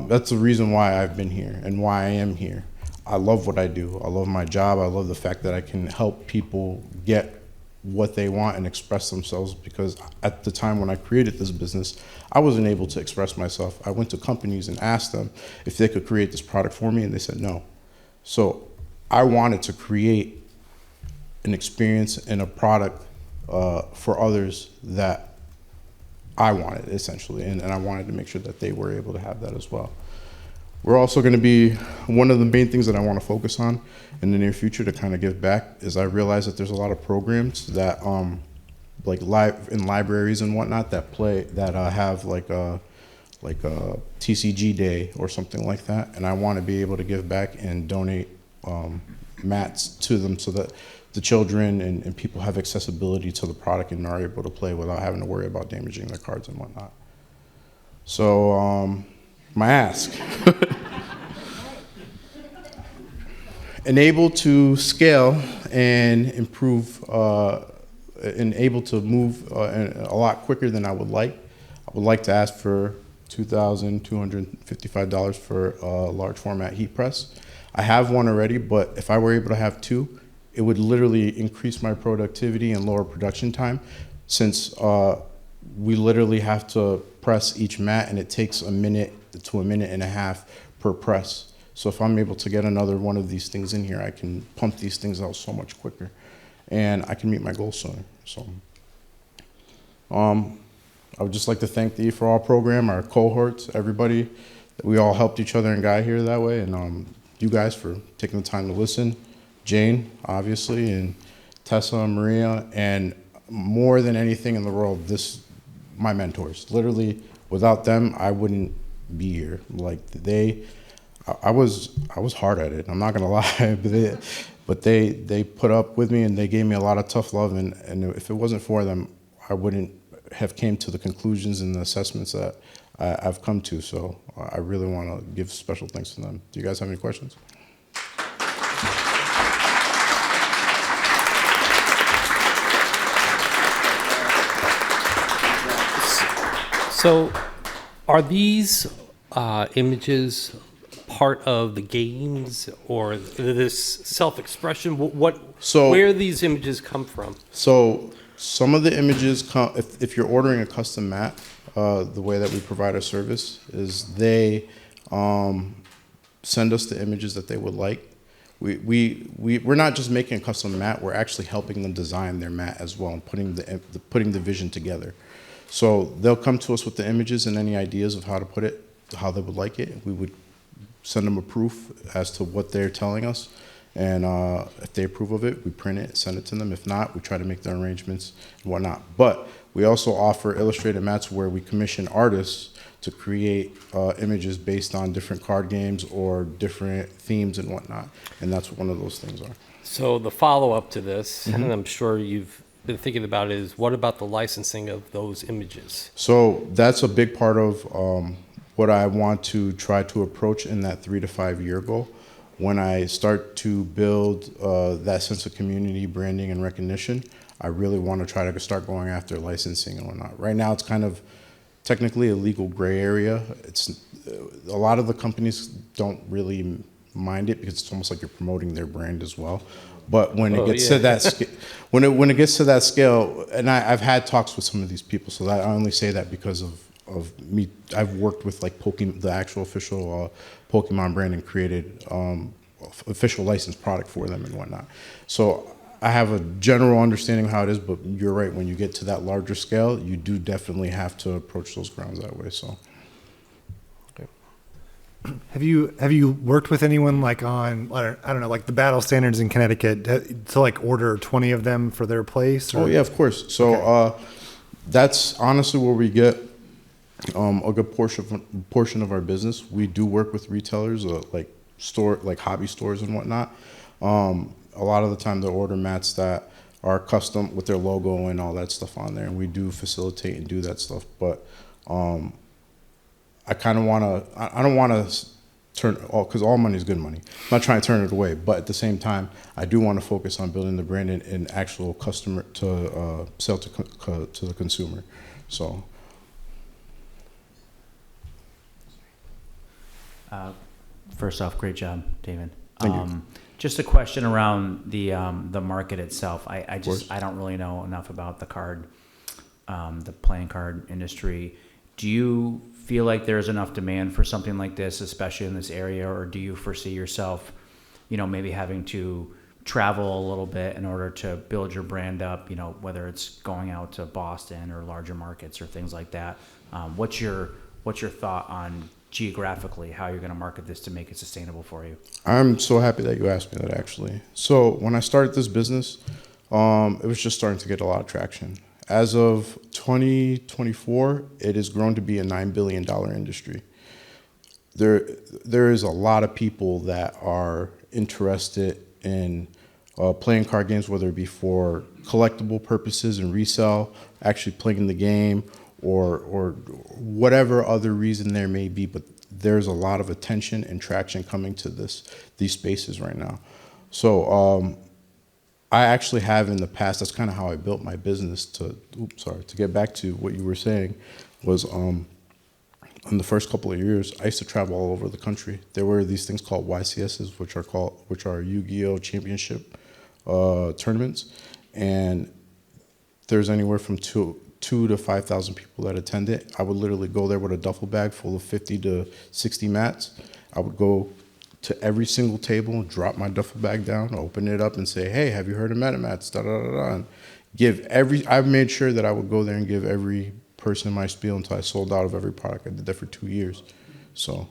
Speaker 9: That's the reason why I've been here and why I am here. I love what I do. I love my job. I love the fact that I can help people get what they want and express themselves, because at the time when I created this business, I wasn't able to express myself. I went to companies and asked them if they could create this product for me, and they said no. So I wanted to create an experience and a product for others that I wanted, essentially, and I wanted to make sure that they were able to have that as well. We're also going to be, one of the main things that I want to focus on in the near future to kind of give back is I realize that there's a lot of programs that, like in libraries and whatnot, that have like a TCG day or something like that, and I want to be able to give back and donate mats to them so that the children and people have accessibility to the product and are able to play without having to worry about damaging their cards and whatnot. So my ask. Enable to scale and improve, and able to move a lot quicker than I would like. I would like to ask for $2,255 for a large format heat press. I have one already, but if I were able to have two, it would literally increase my productivity and lower production time, since we literally have to press each mat and it takes a minute to a minute and a half per press. So if I'm able to get another one of these things in here, I can pump these things out so much quicker, and I can meet my goals sooner. So I would just like to thank the EforAll program, our cohorts, everybody. We all helped each other and got here that way, and you guys for taking the time to listen. Jane, obviously, and Tessa and Maria, and more than anything in the world, my mentors. Literally, without them, I wouldn't be here. Like I was hard at it. I'm not gonna lie, but they put up with me and they gave me a lot of tough love. And if it wasn't for them, I wouldn't have came to the conclusions and the assessments that I've come to. So I really want to give special thanks to them. Do you guys have any questions?
Speaker 6: So, are these images part of the games or this self-expression? Where these images come from?
Speaker 9: So, some of the images come if you're ordering a custom mat. The way that we provide our service is they send us the images that they would like. We're not just making a custom mat. We're actually helping them design their mat as well and putting the vision together. So they'll come to us with the images and any ideas of how to put it, how they would like it. We would send them a proof as to what they're telling us. And if they approve of it, we print it, send it to them. If not, we try to make the arrangements and whatnot. But we also offer illustrated mats where we commission artists to create images based on different card games or different themes and whatnot. And that's what one of those things are.
Speaker 6: So the follow-up to this, and I'm sure you've been thinking about, is what about the licensing of those images?
Speaker 9: So that's a big part of what I want to try to approach in that 3 to 5 year goal. When I start to build that sense of community, branding, and recognition, I really want to try to start going after licensing and whatnot. Right now, it's kind of technically a legal gray area. It's a lot of the companies don't really mind it because it's almost like you're promoting their brand as well. But when it gets to that when it gets to that scale, and I've had talks with some of these people, so that I only say that because of me. I've worked with like the actual official Pokemon brand and created official licensed product for them and whatnot. So I have a general understanding of how it is, but you're right. When you get to that larger scale, you do definitely have to approach those grounds that way. So.
Speaker 2: Have you worked with anyone like on, I don't know, like the battle standards in Connecticut to like order 20 of them for their place? Or?
Speaker 9: Oh yeah, of course. So that's honestly where we get a good portion of our business. We do work with retailers like hobby stores and whatnot. A lot of the time they'll order mats that are custom with their logo and all that stuff on there, and we do facilitate and do that stuff. But I kind of want to, I don't want to turn, because all money is good money. I'm not trying to turn it away, but at the same time, I do want to focus on building the brand and actual customer to sell to the consumer. So.
Speaker 3: First off, great job, David.
Speaker 9: Thank you.
Speaker 3: Just a question around the market itself. I don't really know enough about the playing card industry. Do you feel like there's enough demand for something like this, especially in this area, or do you foresee yourself, maybe having to travel a little bit in order to build your brand up, whether it's going out to Boston or larger markets or things like that? What's your thought on geographically how you're going to market this to make it sustainable for you?
Speaker 9: I'm so happy that you asked me that, actually. So when I started this business, it was just starting to get a lot of traction. As of 2024, it has grown to be a $9 billion industry. There is a lot of people that are interested in playing card games, whether it be for collectible purposes and resell, actually playing the game, or whatever other reason there may be. But there's a lot of attention and traction coming to these spaces right now. So I actually have in the past, that's kind of how I built my business to get back to what you were saying, was in the first couple of years, I used to travel all over the country. There were these things called YCSs, which are Yu-Gi-Oh! Championship tournaments. And there's anywhere from 2,000 to 5,000 people that attend it. I would literally go there with a duffel bag full of 50 to 60 mats. I would go to every single table, drop my duffel bag down, open it up and say, hey, have you heard of MetaMats? Da, da, da, da. And I made sure that I would go there and give every person my spiel until I sold out of every product. I did that for 2 years. So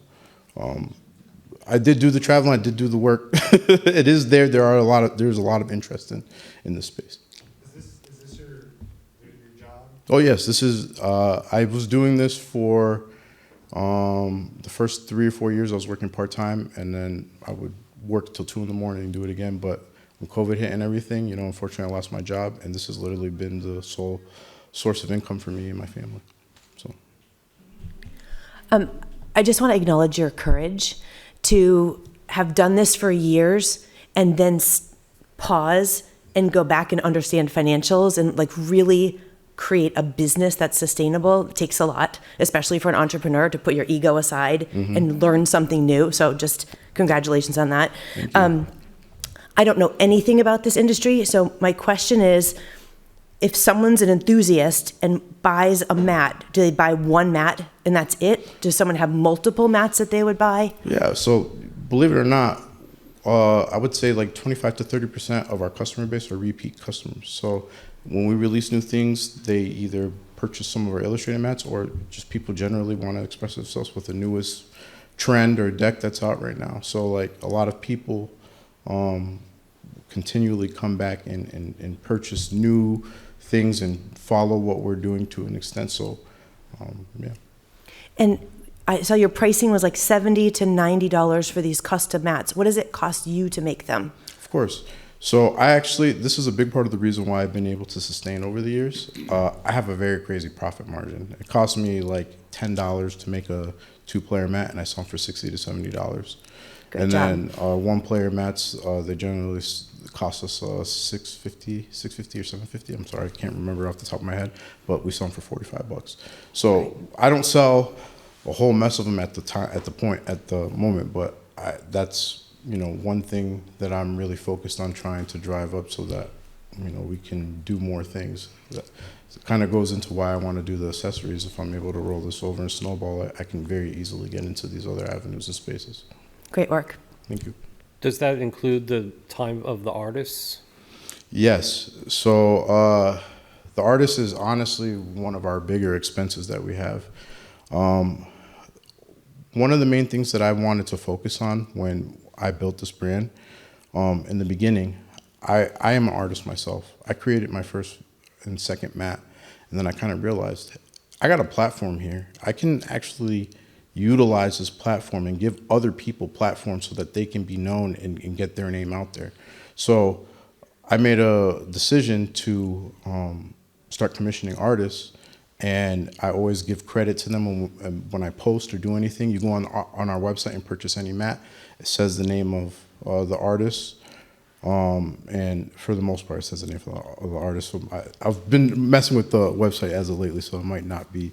Speaker 9: I did do the traveling, I did do the work. It is there. There's a lot of interest in this space.
Speaker 2: Is this your job?
Speaker 9: Oh yes, this is, I was doing this for the first 3 or 4 years. I was working part-time, and then I would work till 2 in the morning and do it again. But when COVID hit and everything, unfortunately I lost my job, and this has literally been the sole source of income for me and my family. So
Speaker 4: I just want to acknowledge your courage to have done this for years and then pause and go back and understand financials and really create a business that's sustainable. It takes a lot, especially for an entrepreneur, to put your ego aside and learn something new. So just congratulations on that. I don't know anything about this industry. So my question is, if someone's an enthusiast and buys a mat, do they buy one mat and that's it? Does someone have multiple mats that they would buy?
Speaker 9: Yeah, so believe it or not, I would say 25 to 30% of our customer base are repeat customers. So when we release new things, they either purchase some of our illustrated mats, or just people generally want to express themselves with the newest trend or deck that's out right now. So a lot of people continually come back and purchase new things and follow what we're doing to an extent. So, yeah. And
Speaker 4: I saw your pricing was $70 to $90 for these custom mats. What does it cost you to make them?
Speaker 9: Of course. So this is a big part of the reason why I've been able to sustain over the years. I have a very crazy profit margin. It costs me $10 to make a 2-player mat, and I sell them for $60 to $70.
Speaker 4: Good
Speaker 9: and
Speaker 4: job.
Speaker 9: then 1-player mats, they generally cost us $650 or $750. I'm sorry, I can't remember off the top of my head, but we sell them for $45. So I don't sell a whole mess of them at the moment, but that's one thing that I'm really focused on trying to drive up so that we can do more things. That kind of goes into why I want to do the accessories. If I'm able to roll this over and snowball, I can very easily get into these other avenues and spaces.
Speaker 4: Great work.
Speaker 9: Thank you.
Speaker 6: Does that include the time of the artists?
Speaker 9: Yes. So the artist is honestly one of our bigger expenses that we have. One of the main things that I wanted to focus on when I built this brand, in the beginning, I am an artist myself. I created my first and second mat, and then I kind of realized I got a platform here. I can actually utilize this platform and give other people platforms so that they can be known and get their name out there. So I made a decision to start commissioning artists, and I always give credit to them when I post or do anything. You go on our website and purchase any mat. It says the name of the artist, and for the most part, it says the name of the artist. So I've been messing with the website as of lately, so it might not be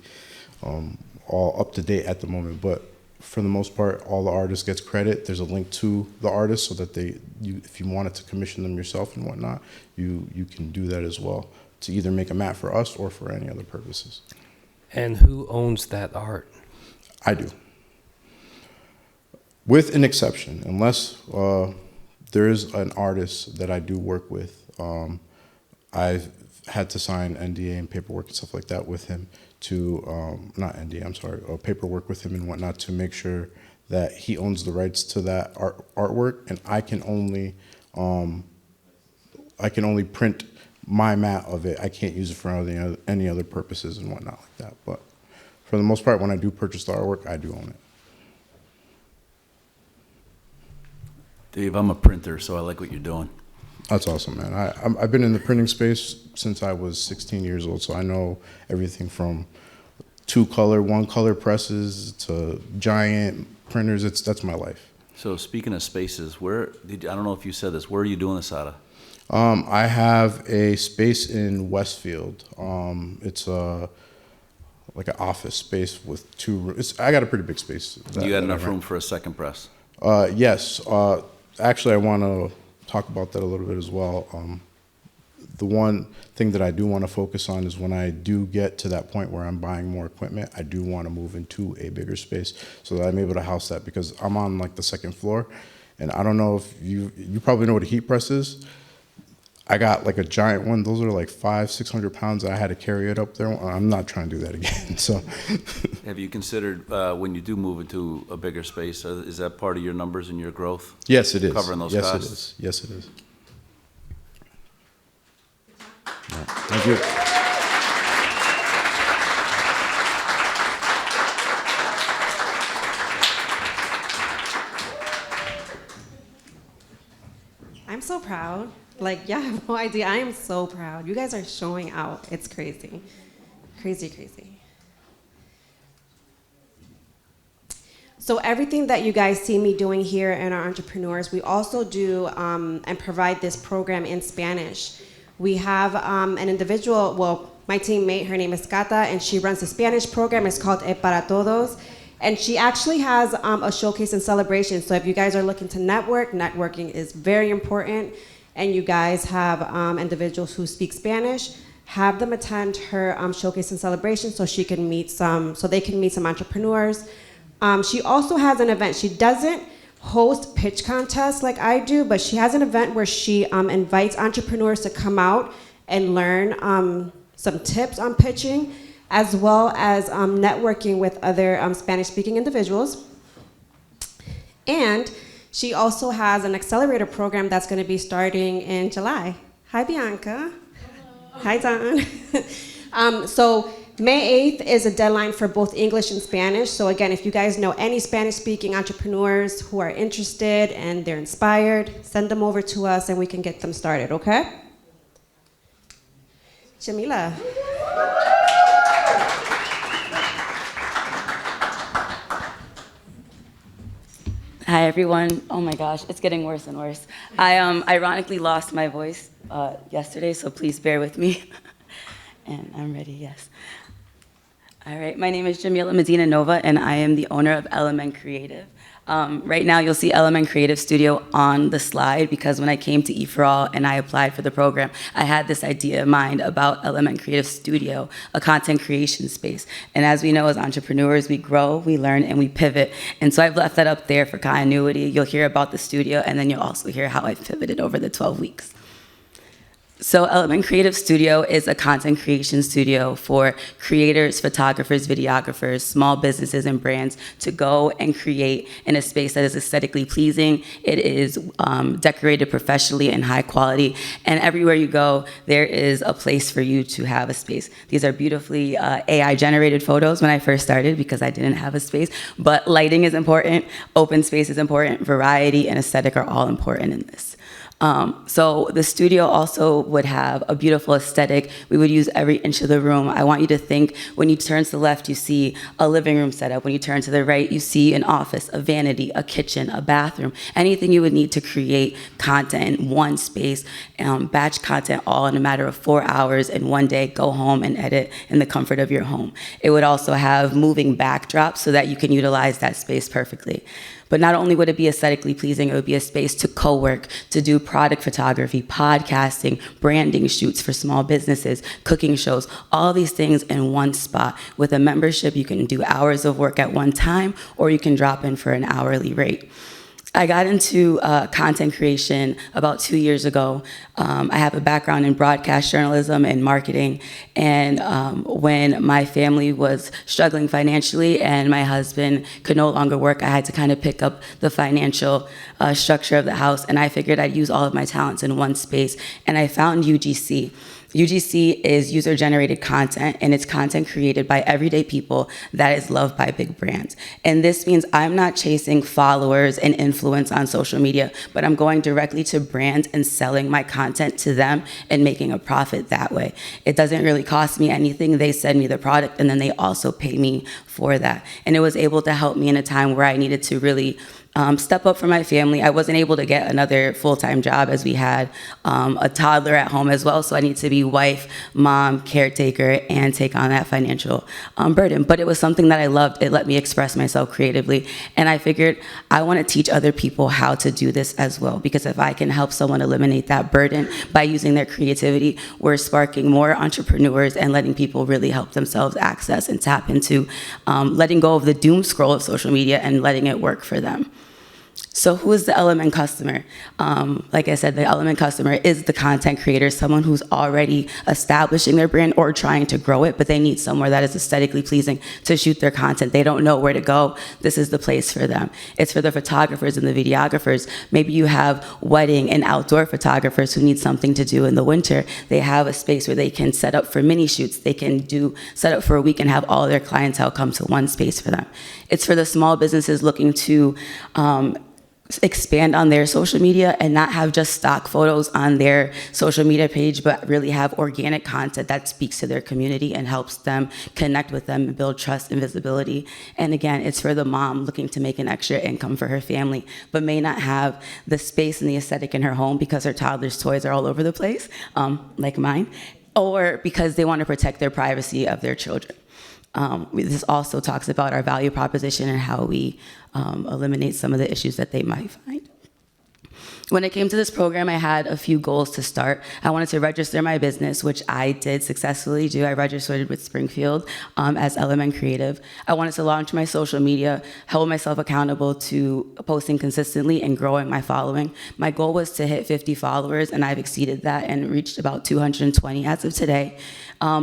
Speaker 9: all up to date at the moment, but for the most part, all the artists gets credit. There's a link to the artist so that if you wanted to commission them yourself and whatnot, you can do that as well to either make a mat for us or for any other purposes.
Speaker 6: And who owns that art?
Speaker 9: I do. With an exception, unless there is an artist that I do work with, I've had to sign NDA and paperwork and stuff like that with him to, not NDA, I'm sorry, paperwork with him and whatnot to make sure that he owns the rights to that artwork, and I can only print my mat of it. I can't use it for any other purposes and whatnot like that. But for the most part, when I do purchase the artwork, I do own it.
Speaker 5: Dave, I'm a printer, so I like what you're doing.
Speaker 9: That's awesome, man. I've been in the printing space since I was 16 years old, so I know everything from 2-color, 1-color presses to giant printers. That's my life.
Speaker 5: So speaking of spaces, I don't know if you said this, where are you doing this out of?
Speaker 9: I have a space in Westfield. It's like an office space with 2 rooms. I got a pretty big space.
Speaker 5: You got enough room for a second press?
Speaker 9: Yes. Actually, I want to talk about that a little bit as well. The one thing that I do want to focus on is when I do get to that point where I'm buying more equipment, I do want to move into a bigger space so that I'm able to house that, because I'm on like the 2nd floor, and I don't know if you probably know what a heat press is. I got like a giant one. Those are like 500-600 pounds. I had to carry it up there. I'm not trying to do that again. So,
Speaker 5: have you considered when you do move into a bigger space? Is that part of your numbers and your growth?
Speaker 9: Yes, it is.
Speaker 5: Covering those
Speaker 9: yes,
Speaker 5: costs?
Speaker 9: It is. Yes, it is. Right. Thank you.
Speaker 1: I'm so proud. Like, yeah, I have no idea. I am so proud. You guys are showing out. It's crazy. Crazy, crazy. So everything that you guys see me doing here in our entrepreneurs, we also do and provide this program in Spanish. We have an individual, well, my teammate, her name is Cata, and she runs the Spanish program. It's called Para Todos. And she actually has a showcase and celebration. So if you guys are looking to networking is very important, and you guys have individuals who speak Spanish, have them attend her showcase and celebration so they can meet some entrepreneurs. She also has an event. She doesn't host pitch contests like I do, but she has an event where she invites entrepreneurs to come out and learn some tips on pitching, as well as networking with other Spanish-speaking individuals. And she also has an Accelerator program that's going to be starting in July. Hi, Bianca. Hello. Hi, Don. So May 8th is a deadline for both English and Spanish. So again, if you guys know any Spanish-speaking entrepreneurs who are interested and they're inspired, send them over to us and we can get them started, okay? Jamillah.
Speaker 10: Hi, everyone. Oh my gosh, it's getting worse and worse. I ironically lost my voice yesterday, so please bear with me. And I'm ready, yes. All right, my name is Jamillah Medina Nova, and I am the owner of Element Creative. Right now, you'll see Element Creative Studio on the slide because when I came to EforAll and I applied for the program, I had this idea in mind about Element Creative Studio, a content creation space. And as we know, as entrepreneurs, we grow, we learn, and we pivot. And so I've left that up there for continuity. You'll hear about the studio, and then you'll also hear how I've pivoted over the 12 weeks. So Element Creative Studio is a content creation studio for creators, photographers, videographers, small businesses, and brands to go and create in a space that is aesthetically pleasing. It is decorated professionally and high quality. And everywhere you go, there is a place for you to have a space. These are beautifully AI-generated photos when I first started because I didn't have a space. But lighting is important, open space is important, variety and aesthetic are all important in this. So the studio also would have a beautiful aesthetic. We would use every inch of the room. I want you to think when you turn to the left, you see a living room setup. When you turn to the right, you see an office, a vanity, a kitchen, a bathroom, anything you would need to create content in one space, batch content all in a matter of 4 hours in one day, go home and edit in the comfort of your home. It would also have moving backdrops so that you can utilize that space perfectly. But not only would it be aesthetically pleasing, it would be a space to co-work, to do product photography, podcasting, branding shoots for small businesses, cooking shows, all these things in one spot. With a membership, you can do hours of work at one time, or you can drop in for an hourly rate. I got into content creation about 2 years ago. I have a background in broadcast journalism and marketing, and when my family was struggling financially and my husband could no longer work, I had to kind of pick up the financial structure of the house, and I figured I'd use all of my talents in one space, and I found UGC. UGC is user-generated content, and it's content created by everyday people that is loved by big brands. And this means I'm not chasing followers and influence on social media, but I'm going directly to brands and selling my content to them and making a profit that way. It doesn't really cost me anything. They send me the product, and then they also pay me for that. And it was able to help me in a time where I needed to really step up for my family. I wasn't able to get another full-time job as we had a toddler at home as well, so I need to be wife, mom, caretaker, and take on that financial burden. But it was something that I loved. It let me express myself creatively, and I figured I want to teach other people how to do this as well, because if I can help someone eliminate that burden by using their creativity, we're sparking more entrepreneurs and letting people really help themselves access and tap into letting go of the doom scroll of social media and letting it work for them. So who is the Element customer? Like I said, the Element customer is the content creator, someone who's already establishing their brand or trying to grow it, but they need somewhere that is aesthetically pleasing to shoot their content. They don't know where to go. This is the place for them. It's for the photographers and the videographers. Maybe you have wedding and outdoor photographers who need something to do in the winter. They have a space where they can set up for mini shoots. They can set up for a week and have all their clientele come to one space for them. It's for the small businesses looking to expand on their social media and not have just stock photos on their social media page, but really have organic content that speaks to their community and helps them connect with them and build trust and visibility. And again, it's for the mom looking to make an extra income for her family, but may not have the space and the aesthetic in her home because her toddler's toys are all over the place, like mine, or because they want to protect their privacy of their children. This also talks about our value proposition and how we eliminate some of the issues that they might find. When it came to this program, I had a few goals to start. I wanted to register my business, which I did successfully do. I registered with Springfield as Element Creative. I wanted to launch my social media, hold myself accountable to posting consistently and growing my following. My goal was to hit 50 followers, and I've exceeded that and reached about 220 as of today.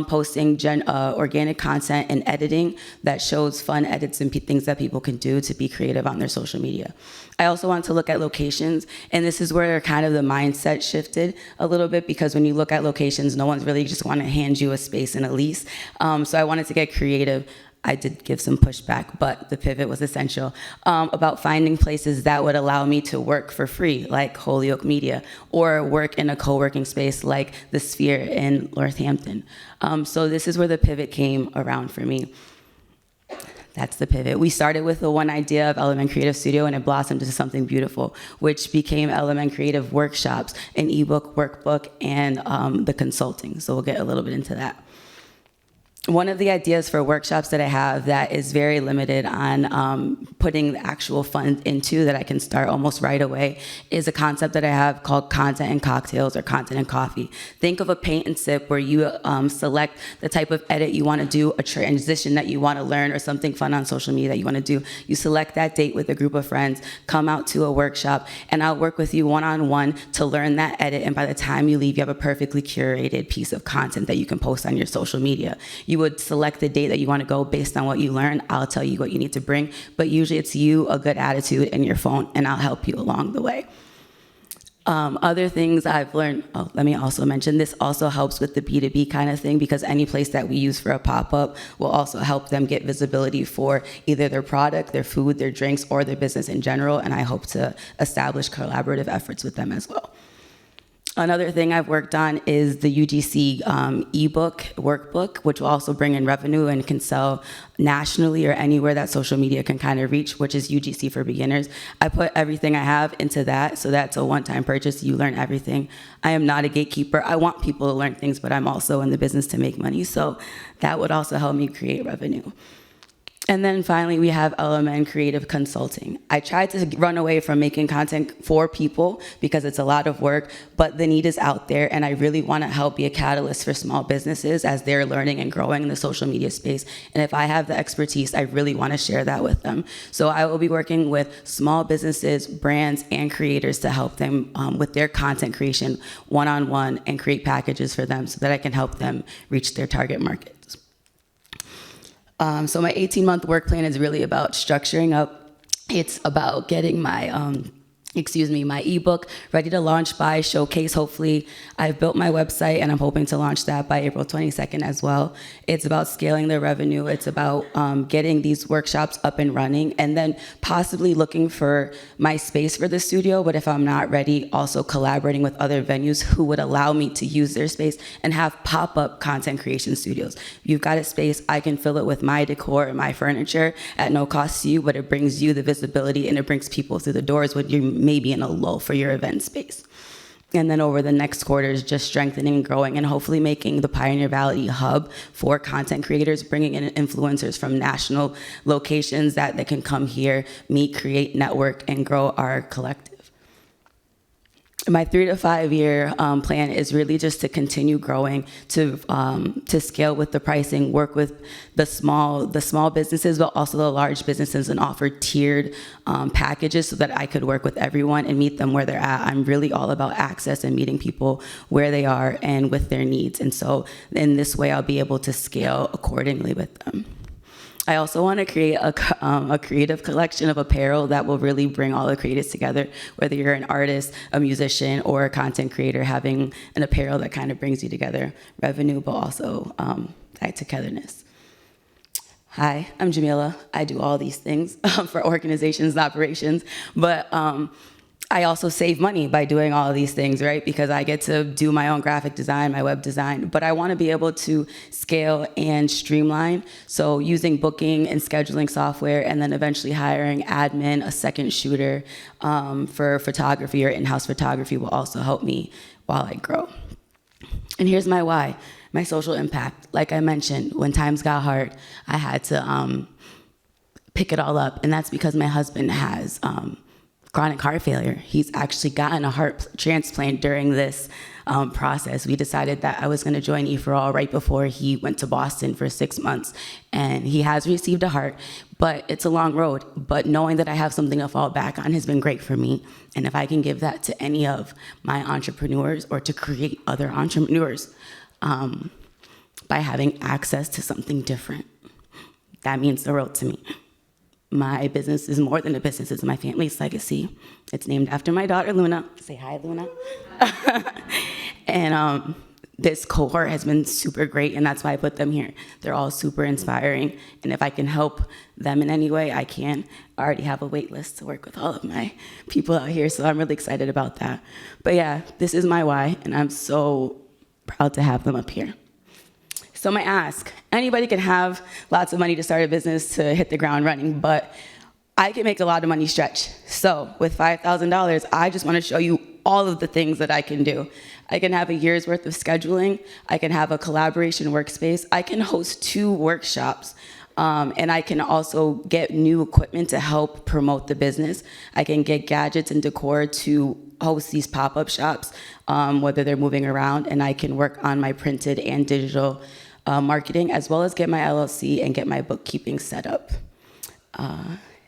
Speaker 10: Posting organic content and editing that shows fun edits and things that people can do to be creative on their social media. I also wanted to look at locations, and this is where kind of the mindset shifted a little bit, because when you look at locations, no one's really just want to hand you a space and a lease. So I wanted to get creative. I did give some pushback, but the pivot was essential, about finding places that would allow me to work for free, like Holyoke Media, or work in a co-working space like the Sphere in Northampton. So this is where the pivot came around for me. That's the pivot. We started with the one idea of Element Creative Studio, and it blossomed into something beautiful, which became Element Creative Workshops, an ebook, workbook, and the consulting. So we'll get a little bit into that. One of the ideas for workshops that I have that is very limited on putting the actual funds into, that I can start almost right away, is a concept that I have called content and cocktails, or content and coffee. Think of a paint and sip where you select the type of edit you want to do, a transition that you want to learn, or something fun on social media that you want to do. You select that date with a group of friends, come out to a workshop, and I'll work with you one-on-one to learn that edit, and by the time you leave, you have a perfectly curated piece of content that you can post on your social media. You would select the date that you want to go based on what you learn. I'll tell you what you need to bring, but usually it's you, a good attitude, and your phone, and I'll help you along the way. Other things I've learned, let me also mention, this also helps with the B2B kind of thing, because any place that we use for a pop-up will also help them get visibility for either their product, their food, their drinks, or their business in general, and I hope to establish collaborative efforts with them as well. Another thing I've worked on is the UGC ebook workbook, which will also bring in revenue and can sell nationally or anywhere that social media can kind of reach, which is UGC for beginners. I put everything I have into that, so that's a one-time purchase. You learn everything. I am not a gatekeeper. I want people to learn things, but I'm also in the business to make money, so that would also help me create revenue. And then finally, we have Element Creative Consulting. I tried to run away from making content for people because it's a lot of work, but the need is out there, and I really want to help be a catalyst for small businesses as they're learning and growing in the social media space. And if I have the expertise, I really want to share that with them. So I will be working with small businesses, brands, and creators to help them with their content creation one-on-one, and create packages for them so that I can help them reach their target market. So my 18-month work plan is really about structuring up. It's about getting my my ebook ready to launch by Showcase, hopefully. I've built my website, and I'm hoping to launch that by April 22nd as well. It's about scaling the revenue. It's about getting these workshops up and running, and then possibly looking for my space for the studio, but if I'm not ready, also collaborating with other venues who would allow me to use their space and have pop-up content creation studios. You've got a space, I can fill it with my decor and my furniture at no cost to you, but it brings you the visibility, and it brings people through the doors when you're maybe in a lull for your event space. And then over the next quarters, just strengthening and growing, and hopefully making the Pioneer Valley hub for content creators, bringing in influencers from national locations that they can come here, meet, create, network, and grow our collective. My 3 to 5 year plan is really just to continue growing, to scale with the pricing, work with the small businesses, but also the large businesses, and offer tiered packages so that I could work with everyone and meet them where they're at. I'm really all about access and meeting people where they are and with their needs. And so in this way, I'll be able to scale accordingly with them. I also want to create a creative collection of apparel that will really bring all the creatives together, whether you're an artist, a musician, or a content creator, having an apparel that kind of brings you together, revenue, but also that togetherness. Hi, I'm Jamillah. I do all these things for organizations and operations, but I also save money by doing all of these things, right? Because I get to do my own graphic design, my web design, but I want to be able to scale and streamline. So using booking and scheduling software, and then eventually hiring admin, a second shooter for photography or in-house photography will also help me while I grow. And here's my why, my social impact. Like I mentioned, when times got hard, I had to pick it all up, and that's because my husband has chronic heart failure. He's actually gotten a heart transplant during this process. We decided that I was going to join EforAll right before he went to Boston for 6 months, and he has received a heart, but it's a long road. But knowing that I have something to fall back on has been great for me, and if I can give that to any of my entrepreneurs, or to create other entrepreneurs by having access to something different, that means the world to me. My business is more than a business, it's my family's legacy. It's named after my daughter, Luna. Say hi, Luna. And this cohort has been super great, and that's why I put them here. They're all super inspiring, and if I can help them in any way, I can. I already have a wait list to work with all of my people out here, so I'm really excited about that. But yeah, this is my why, and I'm so proud to have them up here. So my ask, anybody can have lots of money to start a business to hit the ground running, but I can make a lot of money stretch. So with $5,000, I just want to show you all of the things that I can do. I can have a year's worth of scheduling. I can have a collaboration workspace. I can host 2 workshops. And I can also get new equipment to help promote the business. I can get gadgets and decor to host these pop-up shops, whether they're moving around, and I can work on my printed and digital marketing, as well as get my LLC and get my bookkeeping set up.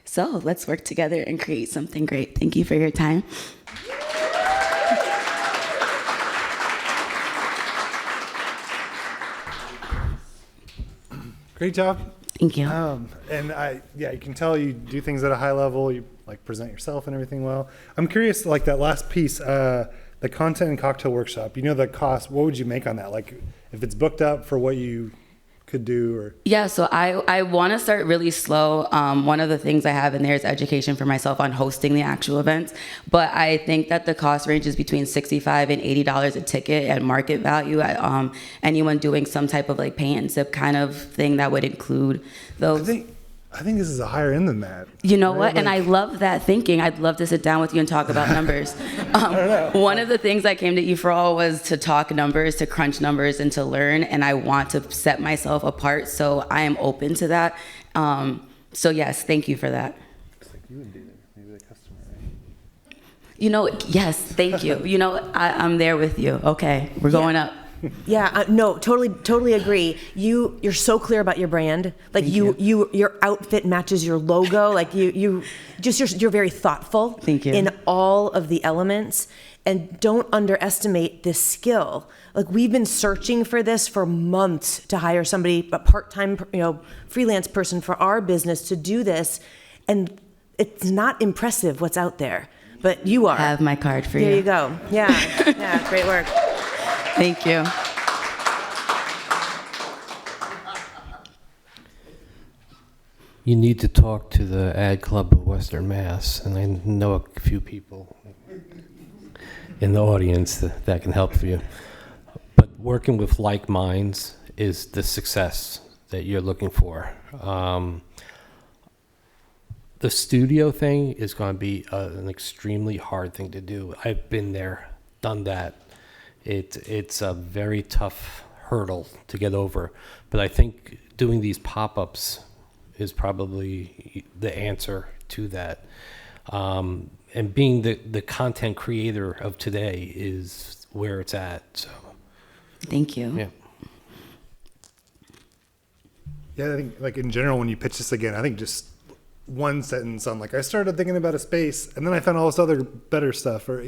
Speaker 10: So let's work together and create something great. Thank you for your time.
Speaker 2: Great job.
Speaker 10: Thank you.
Speaker 2: And you can tell you do things at a high level. You like present yourself and everything well. I'm curious, like that last piece, the content and cocktail workshop. You know the cost. What would you make on that? Like if it's booked up for what you could do, or
Speaker 10: yeah, so I want to start really slow. One of the things I have in there is education for myself on hosting the actual events, but I think that the cost ranges between $65 and $80 a ticket at market value. Anyone doing some type of like paint and sip kind of thing that would include those.
Speaker 2: I think this is a higher end than that.
Speaker 10: You know
Speaker 2: right?
Speaker 10: what? And I love that thinking. I'd love to sit down with you and talk about numbers. One of the things I came to EforAll was to talk numbers, to crunch numbers, and to learn. And I want to set myself apart. So I am open to that. So yes, thank you for that.
Speaker 2: Looks like you would be there. Maybe the customer, right?
Speaker 10: You know, yes, thank you. You know, I'm there with you. Okay, we're going up.
Speaker 4: Yeah, no, totally agree. You're so clear about your brand. Like your outfit matches your logo. Like you're very thoughtful.
Speaker 10: Thank you.
Speaker 4: In all of the elements, and don't underestimate this skill. Like we've been searching for this for months to hire somebody, a part-time, freelance person for our business to do this, and it's not impressive what's out there. But you are.
Speaker 10: I have my card for you.
Speaker 4: There you go. Yeah, great work.
Speaker 10: Thank you.
Speaker 6: You need to talk to the Ad Club of Western Mass, and I know a few people in the audience that can help you. But working with like minds is the success that you're looking for. The studio thing is going to be an extremely hard thing to do. I've been there, done that. It's a very tough hurdle to get over. But I think doing these pop-ups is probably the answer to that. And being the content creator of today is where it's at. So,
Speaker 10: thank you.
Speaker 6: Yeah.
Speaker 2: Yeah, I think like in general, when you pitch this again, I think just one sentence on like, I started thinking about a space and then I found all this other better stuff, or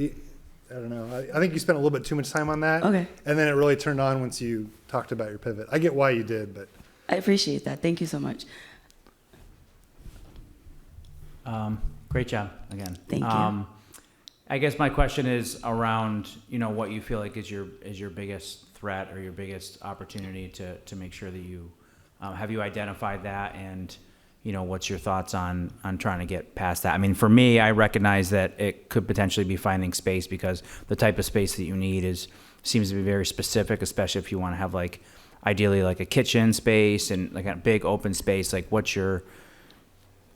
Speaker 2: I don't know. I think you spent a little bit too much time on that. Okay. And then it really turned on once you talked about your pivot. I get why you did, but.
Speaker 10: I appreciate that. Thank you so much.
Speaker 3: Great job again.
Speaker 10: Thank you.
Speaker 3: I guess my question is around, what you feel like is your biggest threat or your biggest opportunity to make sure that you, have you identified that, and, what's your thoughts on trying to get past that? I mean, for me, I recognize that it could potentially be finding space, because the type of space that you need seems to be very specific, especially if you want to have ideally a kitchen space and like a big open space. Like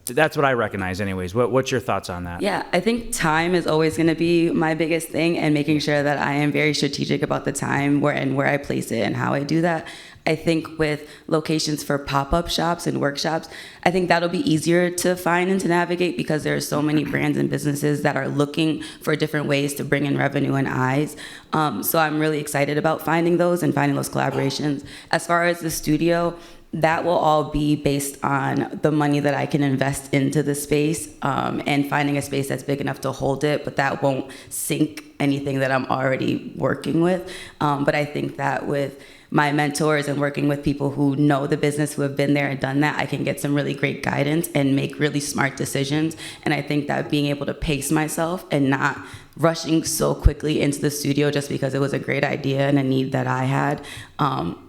Speaker 3: that's what I recognize anyways. What's your thoughts on that?
Speaker 10: Yeah, I think time is always going to be my biggest thing, and making sure that I am very strategic about the time where I place it and how I do that. I think with locations for pop-up shops and workshops, I think that'll be easier to find and to navigate, because there are so many brands and businesses that are looking for different ways to bring in revenue and eyes. So I'm really excited about finding those and finding those collaborations. As far as the studio, that will all be based on the money that I can invest into the space, and finding a space that's big enough to hold it, but that won't sink anything that I'm already working with. But I think that with my mentors and working with people who know the business, who have been there and done that, I can get some really great guidance and make really smart decisions. And I think that being able to pace myself and not rushing so quickly into the studio just because it was a great idea and a need that I had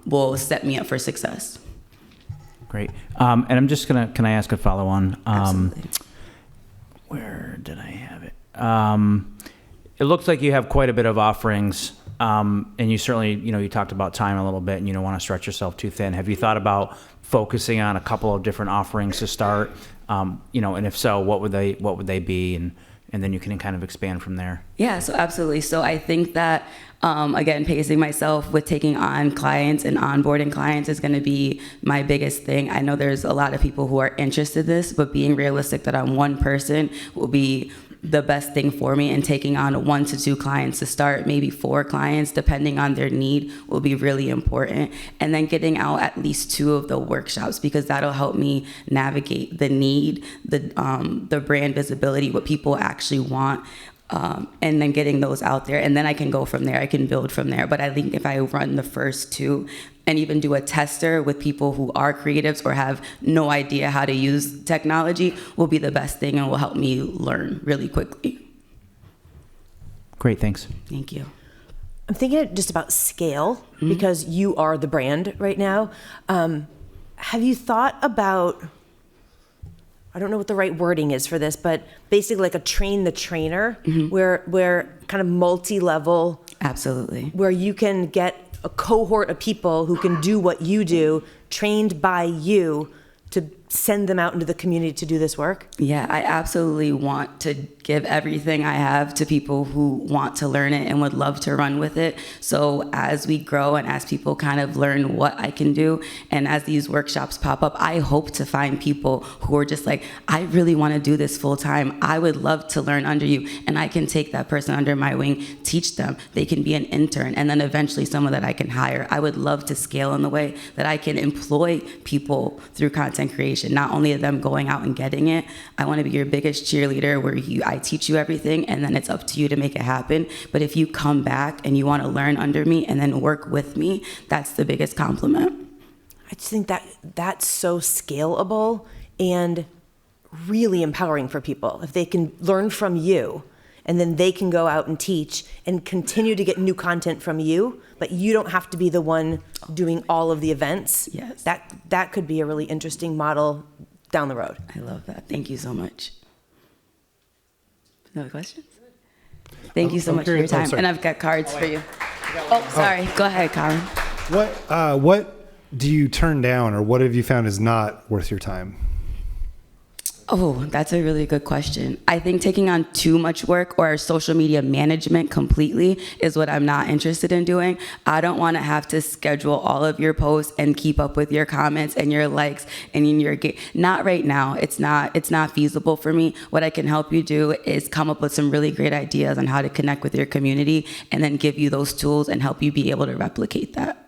Speaker 10: will set me up for success.
Speaker 3: Great. And I'm just can I ask a follow on?
Speaker 10: Absolutely.
Speaker 3: Where did I have it? It looks like you have quite a bit of offerings And you certainly, you talked about time a little bit, and you don't want to stretch yourself too thin. Have you thought about focusing on a couple of different offerings to start? And if so, what would they be? And then you can kind of expand from there.
Speaker 10: Yeah, so absolutely. So I think that, again, pacing myself with taking on clients and onboarding clients is going to be my biggest thing. I know there's a lot of people who are interested in this, but being realistic that I'm one person will be the best thing for me, and taking on 1 to 2 clients to start, maybe 4 clients, depending on their need, will be really important. And then getting out at least 2 of the workshops, because that'll help me navigate the need, the brand visibility, what people actually want, and then getting those out there. And then I can go from there. I can build from there. But I think if I run the first 2 and even do a tester with people who are creatives or have no idea how to use technology, will be the best thing and will help me learn really quickly.
Speaker 3: Great, thanks.
Speaker 10: Thank you.
Speaker 4: I'm thinking just about scale, because you are the brand right now. Have you thought about, I don't know what the right wording is for this, but basically like a train the trainer, where kind of multi-level.
Speaker 10: Absolutely.
Speaker 4: Where you can get a cohort of people who can do what you do, trained by you, to send them out into the community to do this work?
Speaker 10: Yeah, I absolutely want to give everything I have to people who want to learn it and would love to run with it. So as we grow and as people kind of learn what I can do, and as these workshops pop up, I hope to find people who are just like, I really want to do this full time. I would love to learn under you. And I can take that person under my wing, teach them. They can be an intern, and then eventually someone that I can hire. I would love to scale in the way that I can employ people through content creation, not only of them going out and getting it. I want to be your biggest cheerleader, where I teach you everything, and then it's up to you to make it happen. But if you come back and you want to learn under me and then work with me, that's the biggest compliment.
Speaker 4: I just think that that's so scalable and really empowering for people. If they can learn from you, and then they can go out and teach and continue to get new content from you, but you don't have to be the one doing all of the events.
Speaker 10: Yes.
Speaker 4: That could be a really interesting model down the road.
Speaker 10: I love that. Thank you so much. No questions? Thank you so much for your time. And I've got cards for you. Oh, sorry. Go ahead, Colin.
Speaker 2: What do you turn down, or what have you found is not worth your time?
Speaker 10: Oh, that's a really good question. I think taking on too much work or social media management completely is what I'm not interested in doing. I don't want to have to schedule all of your posts and keep up with your comments and your likes and not right now. It's not feasible for me. What I can help you do is come up with some really great ideas on how to connect with your community, and then give you those tools and help you be able to replicate that.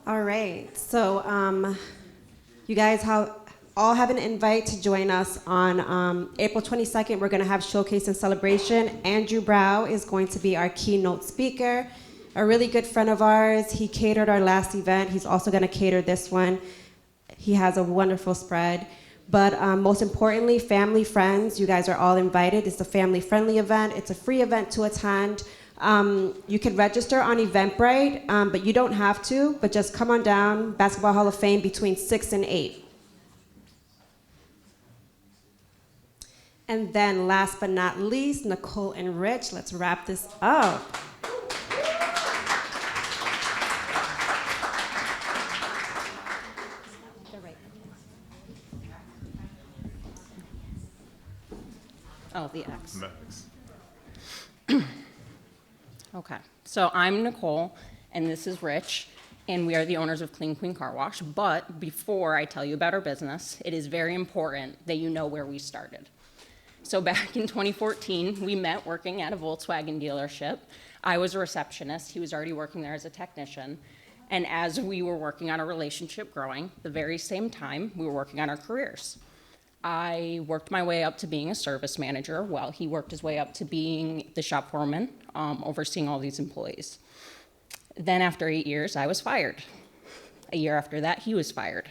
Speaker 1: All right, so you guys all have an invite to join us on April 22nd. We're going to have Showcase and Celebration. Andrew Brow is going to be our keynote speaker, a really good friend of ours. He catered our last event. He's also going to cater this one. He has a wonderful spread. But most importantly, family, friends, you guys are all invited. It's a family-friendly event. It's a free event to attend. You can register on Eventbrite, but you don't have to, but just come on down, Basketball Hall of Fame, between 6 and 8. And then last but not least, Nicole and Rich, let's wrap this up.
Speaker 11: Oh, the X. Okay, so I'm Nicole, and this is Rich, and we are the owners of Clean Queen Car Wash. But before I tell you about our business, it is very important that you know where we started. So back in 2014, we met working at a Volkswagen dealership. I was a receptionist. He was already working there as a technician. And as we were working on a relationship growing, the very same time, we were working on our careers. I worked my way up to being a service manager while he worked his way up to being the shop foreman, overseeing all these employees. Then after 8 years, I was fired. A year after that, he was fired.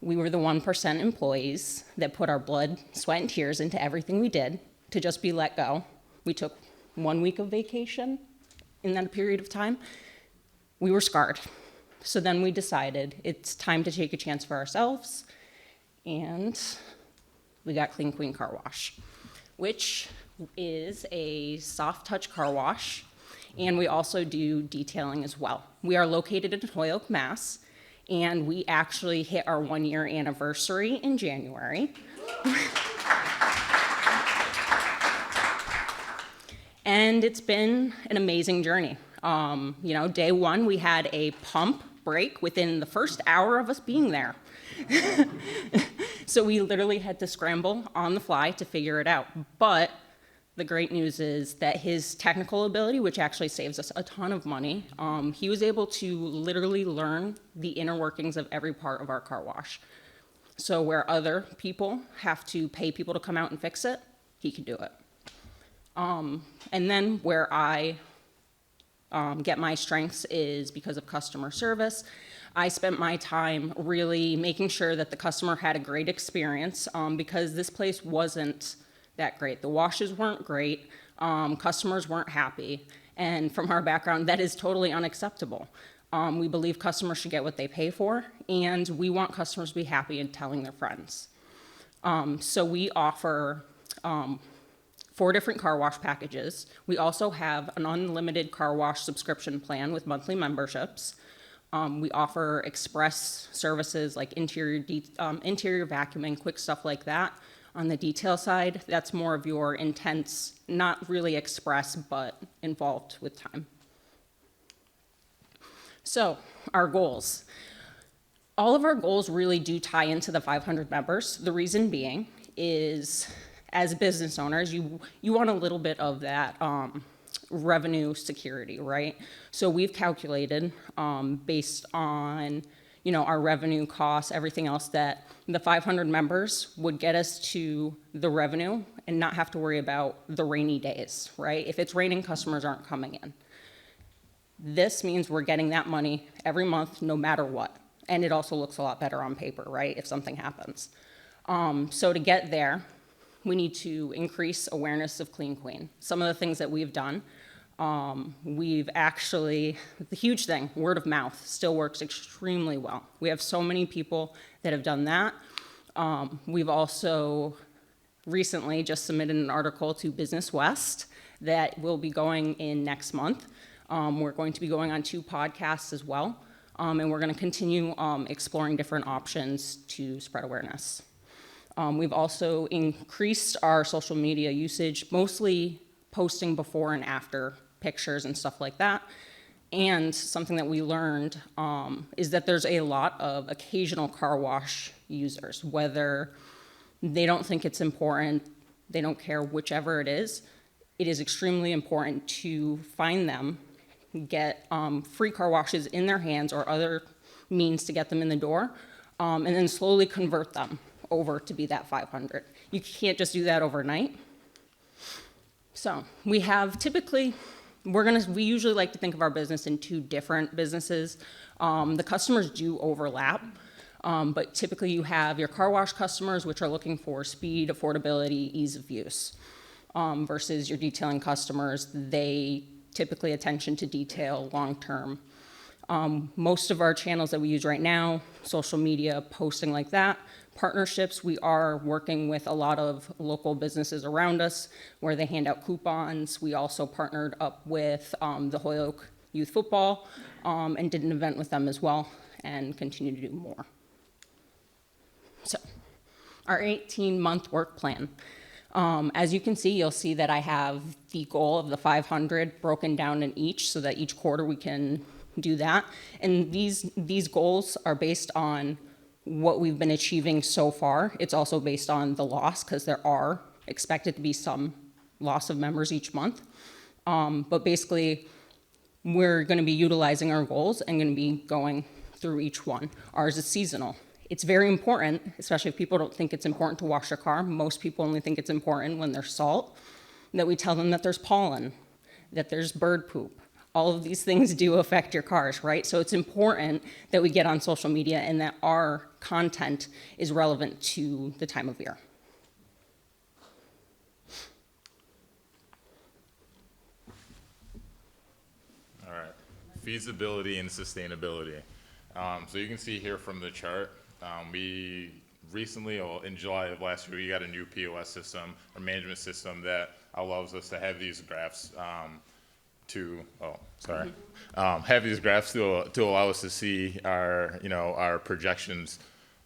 Speaker 11: We were the 1% employees that put our blood, sweat, and tears into everything we did to just be let go. We took 1 week of vacation in that period of time. We were scarred. So then we decided it's time to take a chance for ourselves, and we got Clean Queen Car Wash, which is a soft touch car wash, and we also do detailing as well. We are located in Holyoke, Mass, and we actually hit our 1-year anniversary in January. And it's been an amazing journey. Day one, we had a pump break within the first hour of us being there. So we literally had to scramble on the fly to figure it out. But the great news is that his technical ability, which actually saves us a ton of money, he was able to literally learn the inner workings of every part of our car wash. So where other people have to pay people to come out and fix it, he could do it. And then where I get my strengths is because of customer service. I spent my time really making sure that the customer had a great experience because this place wasn't that great. The washes weren't great, customers weren't happy, and from our background, that is totally unacceptable. We believe customers should get what they pay for, and we want customers to be happy and telling their friends. So we offer 4 different car wash packages. We also have an unlimited car wash subscription plan with monthly memberships. We offer express services like interior vacuuming, quick stuff like that. On the detail side, that's more of your intense, not really express, but involved with time. So, our goals. All of our goals really do tie into the 500 members. The reason being is, as business owners, you want a little bit of that revenue security, right? So we've calculated based on our revenue costs, everything else, that the 500 members would get us to the revenue and not have to worry about the rainy days, right? If it's raining, customers aren't coming in. This means we're getting that money every month, no matter what. And it also looks a lot better on paper, right, if something happens. So to get there, we need to increase awareness of Clean Queen. Some of the things that we've done, we've actually, the huge thing, word of mouth still works extremely well. We have so many people that have done that. We've also recently just submitted an article to Business West that will be going in next month. We're going to be going on 2 podcasts as well, and we're going to continue exploring different options to spread awareness. We've also increased our social media usage, mostly posting before and after pictures and stuff like that. And something that we learned is that there's a lot of occasional car wash users, whether they don't think it's important, they don't care, whichever it is extremely important to find them, get free car washes in their hands or other means to get them in the door, and then slowly convert them over to be that 500. You can't just do that overnight. So we have typically, we usually like to think of our business in 2 different businesses. The customers do overlap, but typically you have your car wash customers, which are looking for speed, affordability, ease of use, versus your detailing customers. They typically attention to detail, long-term. Most of our channels that we use right now, social media, posting like that, partnerships, we are working with a lot of local businesses around us where they hand out coupons. We also partnered up with the Holyoke Youth Football and did an event with them as well and continue to do more. So, our 18-month work plan. As you can see, you'll see that I have the goal of the 500 broken down in each so that each quarter we can do that. And these goals are based on what we've been achieving so far. It's also based on the loss, because there are expected to be some loss of members each month. But basically, we're going to be utilizing our goals and going to be going through each one. Ours is seasonal. It's very important, especially if people don't think it's important to wash their car. Most people only think it's important when there's salt, that we tell them that there's pollen, that there's bird poop. all of these things do affect your cars, right? So it's important that we get on social media and that our content is relevant to the time of year.
Speaker 12: All right, feasibility and sustainability. So you can see here from the chart, we recently, in July of last year, we got a new POS system, or management system, that allows us to have these graphs have these graphs to allow us to see our, our projections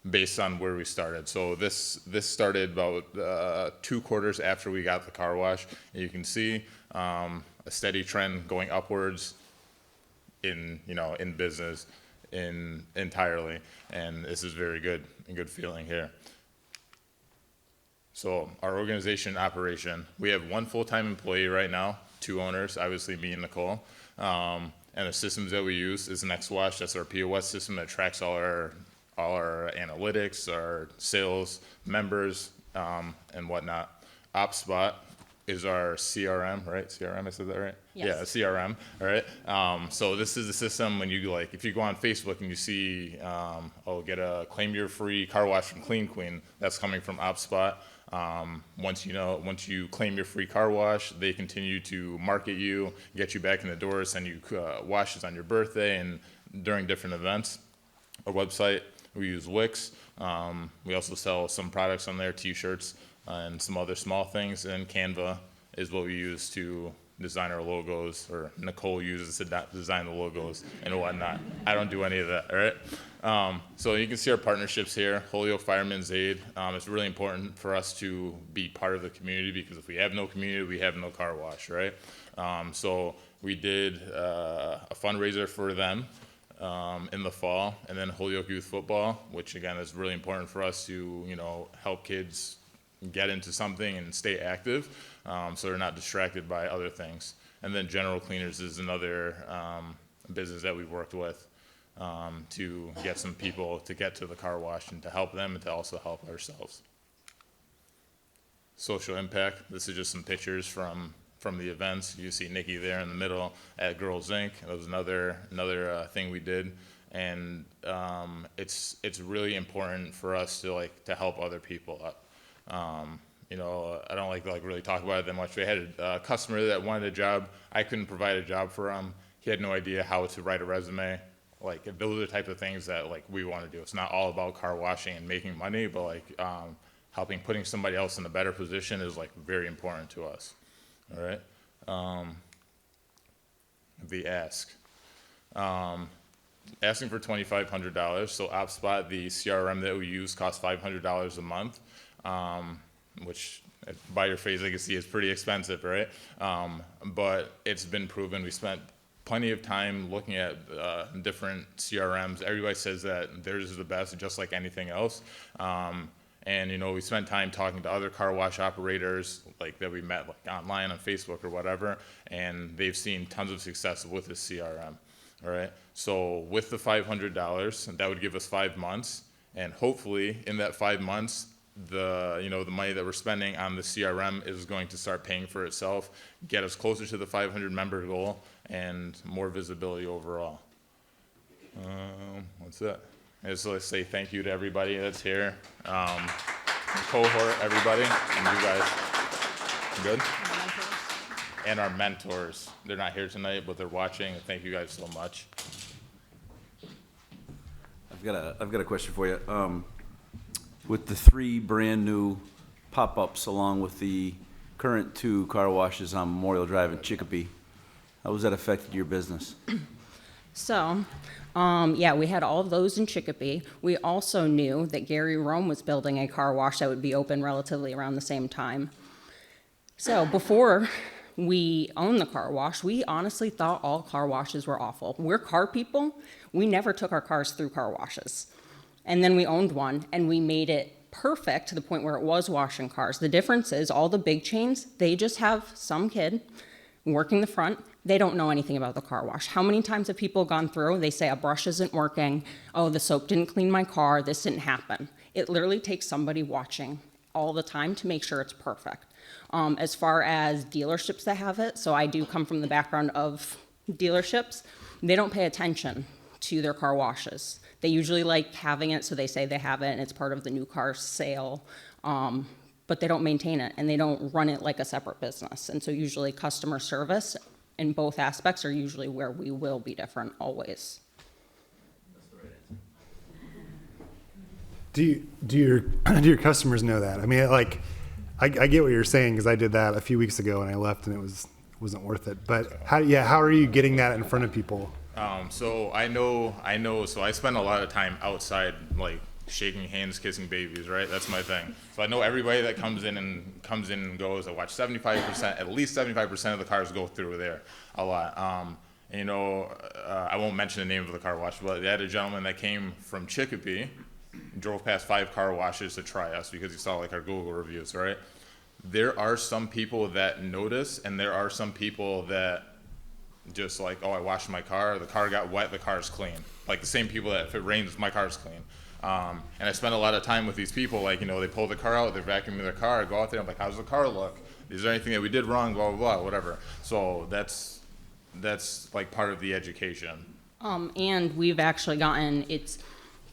Speaker 12: based on where we started. So this started about 2 quarters after we got the car wash, and you can see a steady trend going upwards in business entirely, and this is very good, a good feeling here. So our organization operation, we have 1 full-time employee right now, 2 owners, obviously me and Nicole, and the systems that we use is NextWash. That's our POS system that tracks all our analytics, our sales, members, and whatnot. OpSpot is our CRM, right? CRM, I said that right?
Speaker 11: Yes.
Speaker 12: Yeah, CRM, all right? So this is the system when you if you go on Facebook and you see, claim your free car wash from Clean Queen, that's coming from OpSpot. Once you claim your free car wash, they continue to market you, get you back in the door, send you washes on your birthday and during different events. Our website, we use Wix. We also sell some products on there, t-shirts, and some other small things. And Canva is what we use to design our logos, or Nicole uses to design the logos and whatnot. I don't do any of that, all right? So you can see our partnerships here. Holyoke Fireman's Aid. It's really important for us to be part of the community, because if we have no community, we have no car wash, right? So we did a fundraiser for them in the fall, and then Holyoke Youth Football, which again is really important for us to help kids get into something and stay active, so they're not distracted by other things. And then General Cleaners is another business that we've worked with to get some people to get to the car wash and to help them and to also help ourselves. Social impact. This is just some pictures from the events. You see Nikki there in the middle at Girls Inc. That was another thing we did, and it's really important for us to help other people up. I don't like really talk about it that much. We had a customer that wanted a job. I couldn't provide a job for him. He had no idea how to write a resume. Those are the type of things that we want to do. It's not all about car washing and making money, but putting somebody else in a better position is very important to us. All right. The ask. Asking for $2,500. So OpSpot, the CRM that we use, costs $500 a month, which by your face I can see is pretty expensive, right? But it's been proven. We spent plenty of time looking at different CRMs. Everybody says that theirs is the best, just like anything else. And we spent time talking to other car wash operators that we met online on Facebook or whatever, and they've seen tons of success with this CRM. All right. So with the $500, that would give us 5 months, and hopefully in that 5 months, the money that we're spending on the CRM is going to start paying for itself, get us closer to the 500 member goal, and more visibility overall. What's that? Let's say thank you to everybody that's here, cohort, everybody, and you guys. Good? And our mentors. They're not here tonight, but they're watching. Thank you guys so much.
Speaker 5: I've got a question for you. With the 3 brand new pop-ups along with the current 2 car washes on Memorial Drive in Chicopee, how has that affected your business?
Speaker 11: So, we had all of those in Chicopee. We also knew that Gary Rome was building a car wash that would be open relatively around the same time. So before we owned the car wash, we honestly thought all car washes were awful. We're car people. We never took our cars through car washes. And then we owned one, and we made it perfect to the point where it was washing cars. The difference is all the big chains, they just have some kid working the front. They don't know anything about the car wash. How many times have people gone through, they say a brush isn't working, oh, the soap didn't clean my car, this didn't happen. It literally takes somebody watching all the time to make sure it's perfect. As far as dealerships that have it, so I do come from the background of dealerships, they don't pay attention to their car washes. They usually like having it, so they say they have it and it's part of the new car sale, but they don't maintain it and they don't run it like a separate business. And so usually customer service in both aspects are usually where we will be different always.
Speaker 2: Do your customers know that? I mean, like, I get what you're saying because I did that a few weeks ago and I left and it wasn't worth it. But how are you getting that in front of people?
Speaker 12: So I know. So I spend a lot of time outside, like shaking hands, kissing babies, right? That's my thing. So I know everybody that comes in and goes. I watch 75%, at least 75% of the cars go through there a lot. And, you know, I won't mention the name of the car wash, but they had a gentleman that came from Chicopee, drove past 5 car washes to try us because he saw like our Google reviews, right? There are some people that notice, and there are some people that just like, oh, I washed my car, the car got wet, the car's clean. Like the same people that if it rains, my car's clean. And I spend a lot of time with these people, like, you know, they pull the car out, they're vacuuming their car, I go out there, I'm like, how's the car look? Is there anything that we did wrong, blah, blah, blah, whatever. So that's like part of the education.
Speaker 11: And we've actually gotten, it's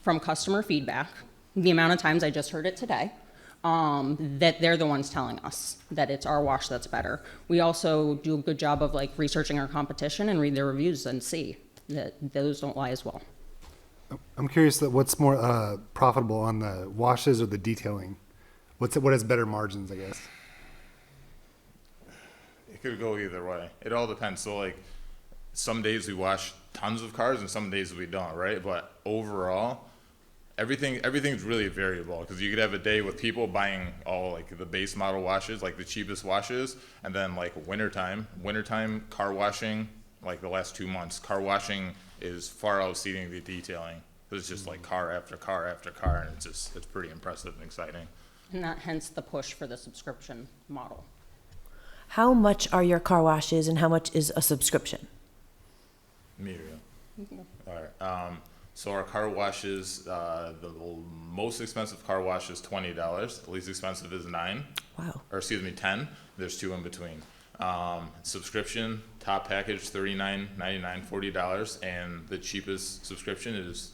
Speaker 11: from customer feedback, the amount of times I just heard it today, that they're the ones telling us that it's our wash that's better. We also do a good job of like researching our competition and read their reviews and see that those don't lie as well.
Speaker 2: I'm curious that what's more profitable on the washes or the detailing? What has better margins, I guess?
Speaker 12: It could go either way. It all depends. So like some days we wash tons of cars and some days we don't, right? But overall, everything's really variable because you could have a day with people buying all like the base model washes, like the cheapest washes, and then like wintertime car washing, like the last 2 months, car washing is far exceeding the detailing. It's just like car after car after car, and it's pretty impressive and exciting.
Speaker 11: And that hence the push for the subscription model.
Speaker 4: How much are your car washes and how much is a subscription?
Speaker 12: All right. So our car washes, the most expensive car wash is $20. The least expensive is $9.
Speaker 4: Wow.
Speaker 12: Or excuse me, $10. There's 2 in between. Subscription, top package, $39.99, $40, and the cheapest subscription is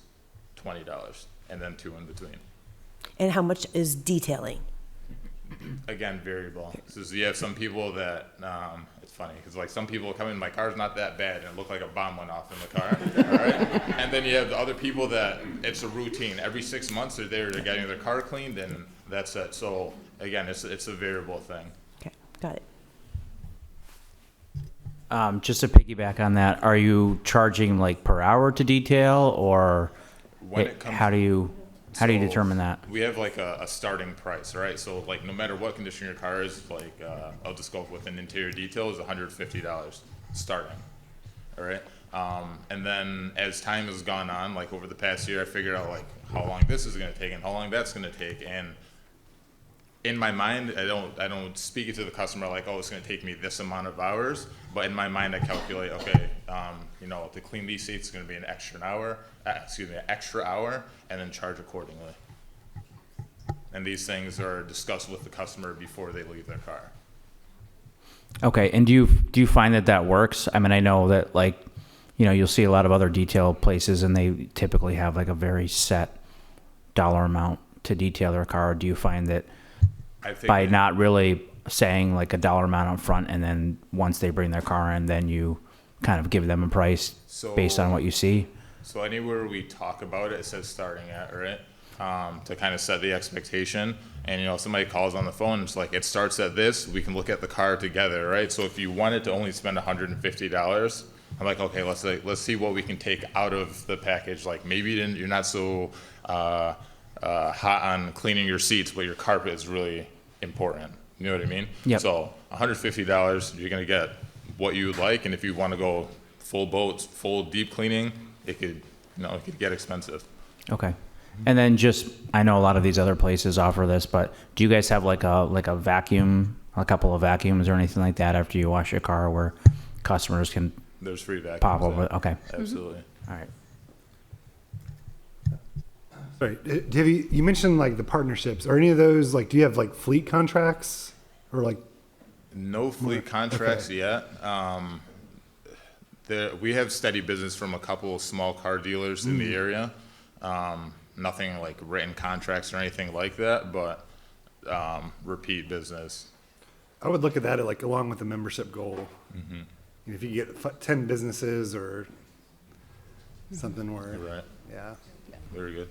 Speaker 12: $20, and then 2 in between.
Speaker 4: And how much is detailing?
Speaker 12: Again, variable. So you have some people that, it's funny, because like some people come in, my car's not that bad, and it looked like a bomb went off in the car, all right? And then you have the other people that it's a routine. Every 6 months they're there, they're getting their car cleaned, and that's it. So again, it's a variable thing.
Speaker 4: Okay, got it.
Speaker 3: Just to piggyback on that, are you charging like per hour to detail, or how do you determine that?
Speaker 12: We have like a starting price, right? So like no matter what condition your car is, like I'll just go with an interior detail is $150 starting, all right? And then as time has gone on, like over the past year, I figured out like how long this is going to take and how long that's going to take. And in my mind, I don't speak it to the customer like, oh, it's going to take me this amount of hours. But in my mind, I calculate, okay, you know, to clean these seats is going to be an extra hour, and then charge accordingly. And these things are discussed with the customer before they leave their car.
Speaker 3: Okay, and do you find that works? I mean, I know that like, you know, you'll see a lot of other detail places, and they typically have like a very set dollar amount to detail their car. Do you find that by not really saying like a dollar amount up front, and then once they bring their car in, then you kind of give them a price based on what you see?
Speaker 12: So anywhere we talk about it says starting at, right? To kind of set the expectation. And, you know, if somebody calls on the phone, it's like, it starts at this, we can look at the car together, right? So if you wanted to only spend $150, I'm like, okay, let's see what we can take out of the package. Like maybe you're not so hot on cleaning your seats, but your carpet is really important. You know what I mean?
Speaker 3: Yep.
Speaker 12: So $150, you're gonna get what you would like, and if you want to go full boats, full deep cleaning, it could get expensive.
Speaker 3: Okay. And then just, I know a lot of these other places offer this, but do you guys have like a vacuum, a couple of vacuums or anything like that after you wash your car where customers can
Speaker 12: There's free vacuums.
Speaker 3: pop over? Okay.
Speaker 12: Absolutely.
Speaker 3: All right.
Speaker 2: Sorry, you mentioned like the partnerships. Are any of those like, do you have like fleet contracts or like?
Speaker 12: No fleet contracts yet. we have steady business from a couple of small car dealers in the area. Nothing like written contracts or anything like that, but repeat business.
Speaker 2: I would look at that like along with the membership goal. If you get 10 businesses or something where,
Speaker 12: Right.
Speaker 2: yeah.
Speaker 12: Very good.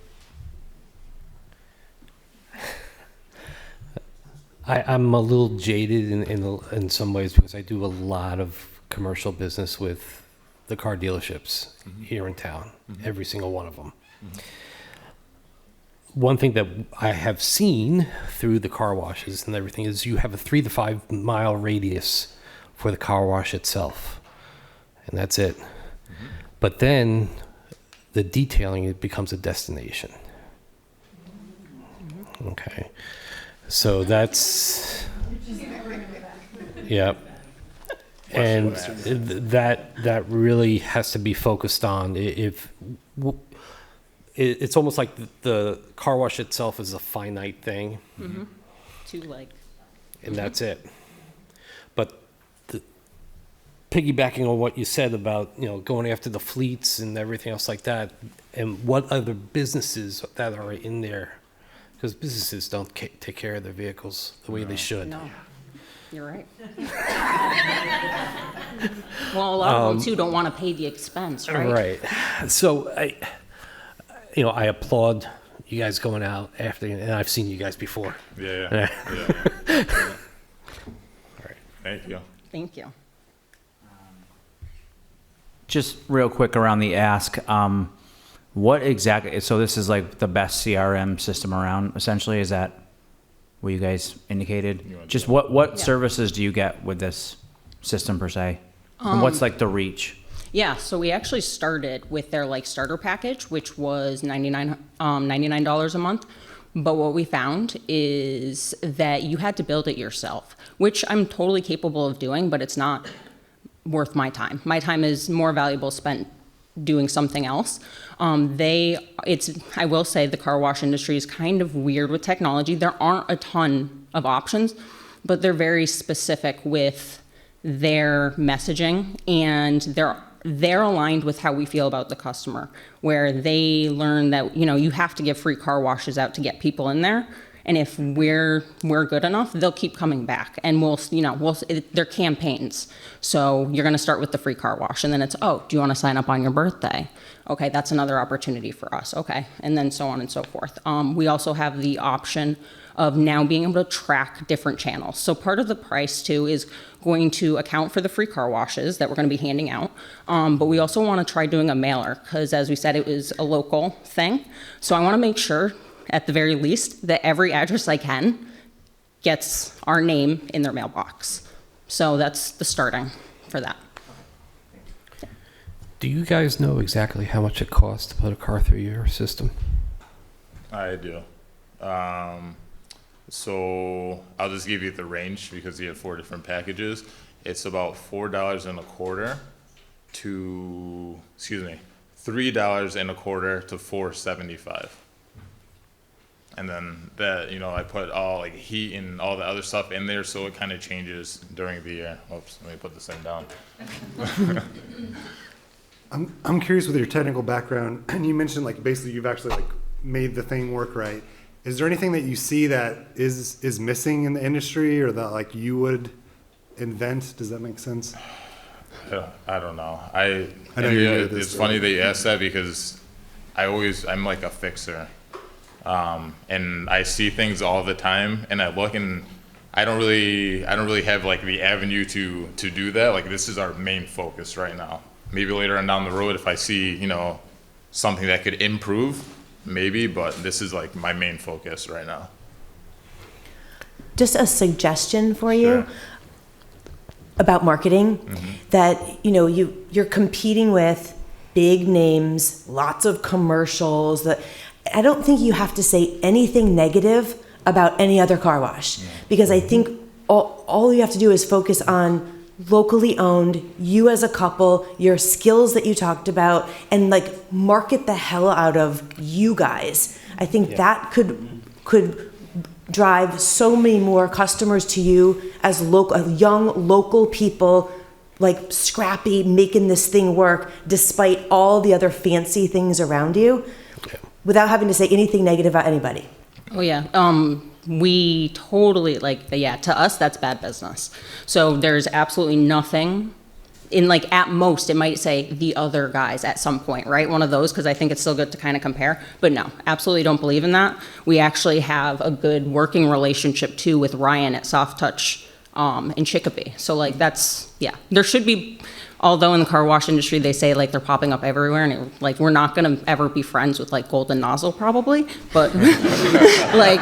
Speaker 6: I'm a little jaded in some ways because I do a lot of commercial business with the car dealerships here in town, every single one of them. One thing that I have seen through the car washes and everything is you have a 3 to 5 mile radius for the car wash itself, and that's it. But then the detailing, it becomes a destination. Okay. So that's, yeah. And that really has to be focused on. It's almost like the car wash itself is a finite thing. And that's it. But piggybacking on what you said about, going after the fleets and everything else like that, and what other businesses that are in there, because businesses don't take care of their vehicles the way they should.
Speaker 11: No, you're right. Well, a lot of them too don't want to pay the expense, right?
Speaker 6: Right. So I applaud you guys going out after, and I've seen you guys before.
Speaker 12: Yeah.
Speaker 6: All
Speaker 12: right. Thank you.
Speaker 11: Thank you.
Speaker 3: Just real quick around the ask, what exactly, so this is like the best CRM system around, essentially, is that what you guys indicated? Just what services do you get with this system per se? And what's like the reach?
Speaker 11: Yeah, so we actually started with their starter package, which was $99 a month. But what we found is that you had to build it yourself, which I'm totally capable of doing, but it's not worth my time. My time is more valuable spent doing something else. I will say the car wash industry is kind of weird with technology. There aren't a ton of options, but they're very specific with their messaging, and they're aligned with how we feel about the customer, where they learn that, you have to give free car washes out to get people in there. And if we're good enough, they'll keep coming back, and they're campaigns. So you're going to start with the free car wash, and then it's, do you want to sign up on your birthday? Okay, that's another opportunity for us. Okay, and then so on and so forth. We also have the option of now being able to track different channels. So part of the price too is going to account for the free car washes that we're going to be handing out. But we also want to try doing a mailer, because as we said, it was a local thing. So I want to make sure, at the very least, that every address I can gets our name in their mailbox. So that's the starting for that.
Speaker 6: Do you guys know exactly how much it costs to put a car through your system?
Speaker 12: I do. So I'll just give you the range because you have 4 different packages. It's about $4.25 to, $3.25 to $4.75. And then that, I put all heat and all the other stuff in there, so it kind of changes during the year. Oops, let me put this thing down.
Speaker 2: I'm curious with your technical background, and you mentioned basically you've actually made the thing work right. Is there anything that you see that is missing in the industry, or that you would invent? Does that make sense?
Speaker 12: I don't know. It's funny that you asked that, because I'm like a fixer. And I see things all the time, and I look, and I don't really have the avenue to do that. This is our main focus right now. Maybe later on down the road, if I see, something that could improve, maybe, but this is my main focus right now.
Speaker 4: Just a suggestion for you about marketing, that, you're competing with big names, lots of commercials. That I don't think you have to say anything negative about any other car wash, because I think all you have to do is focus on locally owned, you as a couple, your skills that you talked about, and market the hell out of you guys. I think that could drive so many more customers to you as young local people like scrappy, making this thing work despite all the other fancy things around you, without having to say anything negative about anybody.
Speaker 11: Oh yeah. We totally to us that's bad business. So there's absolutely nothing in, like, at most it might say the other guys at some point, right? One of those, because I think it's still good to kind of compare. But no, absolutely don't believe in that. We actually have a good working relationship too with Ryan at Soft Touch in Chicopee. So like that's, yeah, there should be, although in the car wash industry they say like they're popping up everywhere, and like we're not going to ever be friends with like Golden Nozzle probably, but like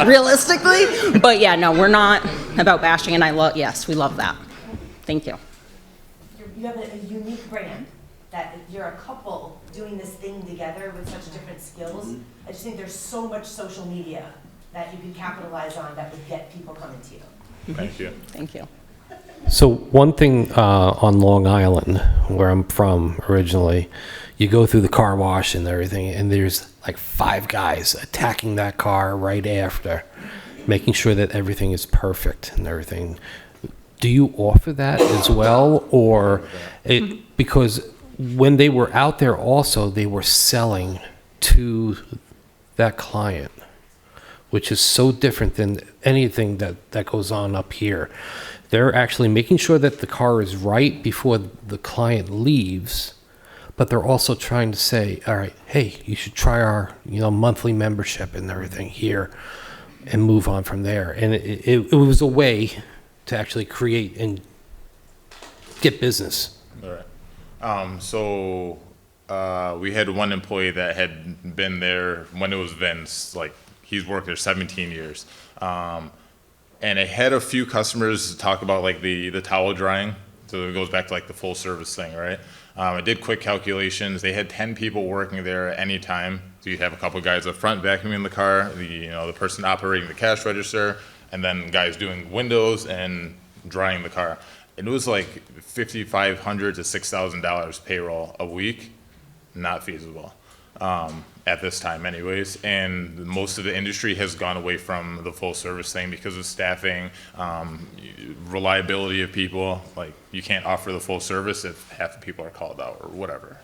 Speaker 11: realistically, but yeah, no, we're not about bashing, and yes, we love that. Thank you.
Speaker 4: You have a unique brand that you're a couple doing this thing together with such different skills. I just think there's so much social media that you can capitalize on that would get people coming to you.
Speaker 12: Thank you.
Speaker 11: Thank you.
Speaker 6: So one thing on Long Island, where I'm from originally, you go through the car wash and everything, and there's like 5 guys attacking that car right after, making sure that everything is perfect and everything. Do you offer that as well, or because when they were out there also, they were selling to that client, which is so different than anything that goes on up here. They're actually making sure that the car is right before the client leaves, but they're also trying to say, all right, hey, you should try our monthly membership and everything here, and move on from there. And it was a way to actually create and get business.
Speaker 12: All right. So we had one employee that had been there when it was Vince, like he's worked there 17 years. And I had a few customers talk about like the towel drying. So it goes back to like the full service thing, right? I did quick calculations. They had 10 people working there at any time. So you'd have a couple guys up front vacuuming the car, the person operating the cash register, and then guys doing windows and drying the car. And it was like $5,500 to $6,000 payroll a week. Not feasible at this time anyways. And most of the industry has gone away from the full service thing because of staffing, reliability of people. Like you can't offer the full service if half the people are called out or whatever,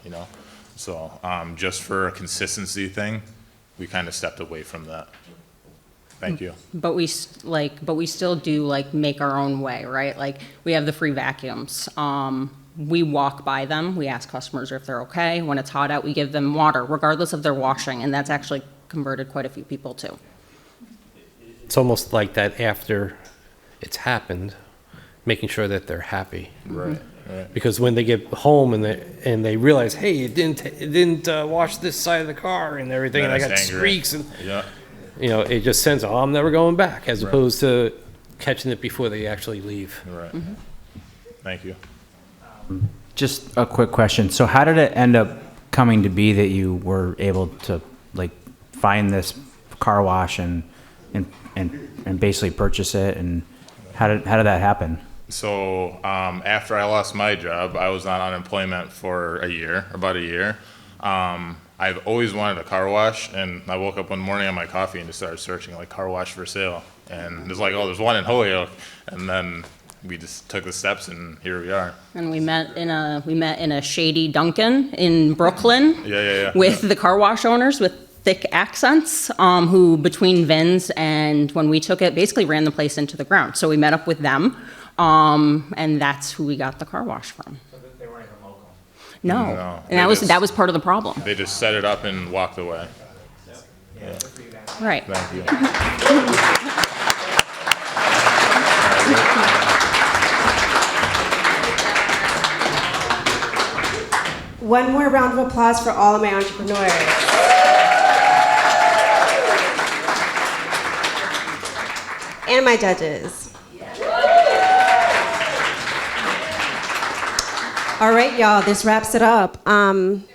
Speaker 12: So just for a consistency thing, we kind of stepped away from that. Thank you.
Speaker 11: But we still do like make our own way, right? Like we have the free vacuums. We walk by them. We ask customers if they're okay. When it's hot out, we give them water, regardless of their washing, and that's actually converted quite a few people too.
Speaker 6: It's almost like that after it's happened, making sure that they're happy.
Speaker 12: Right. Right.
Speaker 6: Because when they get home and they realize, hey, it didn't wash this side of the car and everything, and I got streaks and.
Speaker 12: Yeah.
Speaker 6: It just sends, I'm never going back, as
Speaker 12: Right.
Speaker 6: opposed to catching it before they actually leave.
Speaker 12: Right.
Speaker 11: Mm-hmm.
Speaker 12: Thank you.
Speaker 3: Just a quick question. So how did it end up coming to be that you were able to like find this car wash and basically purchase it, and how did that happen?
Speaker 12: So after I lost my job, I was on unemployment for about a year. I've always wanted a car wash, and I woke up one morning on my coffee and just started searching like car wash for sale. And it's like, oh, there's one in Holyoke. And then we just took the steps, and here we are.
Speaker 11: And we met in a shady Dunkin' in Brooklyn.
Speaker 12: Yeah.
Speaker 11: With the car wash owners with thick accents, who between Vins and when we took it, basically ran the place into the ground. So we met up with them, and that's who we got the car wash from.
Speaker 3: They weren't even local.
Speaker 11: No. And that was part of the problem.
Speaker 12: They just set it up and walked away. Yeah.
Speaker 11: Right.
Speaker 12: Thank you.
Speaker 1: One more round of applause for all of my entrepreneurs. And my judges. All right, y'all, this wraps it up. Come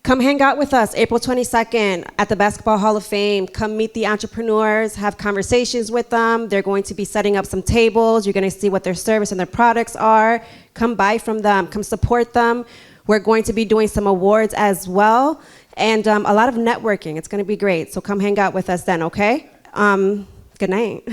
Speaker 1: hang out with us April 22nd at the Basketball Hall of Fame. Come meet the entrepreneurs, have conversations with them. They're going to be setting up some tables. You're going to see what their service and their products are. Come buy from them. Come support them. We're going to be doing some awards as well, and a lot of networking. It's going to be great. So come hang out with us then, okay? Good night.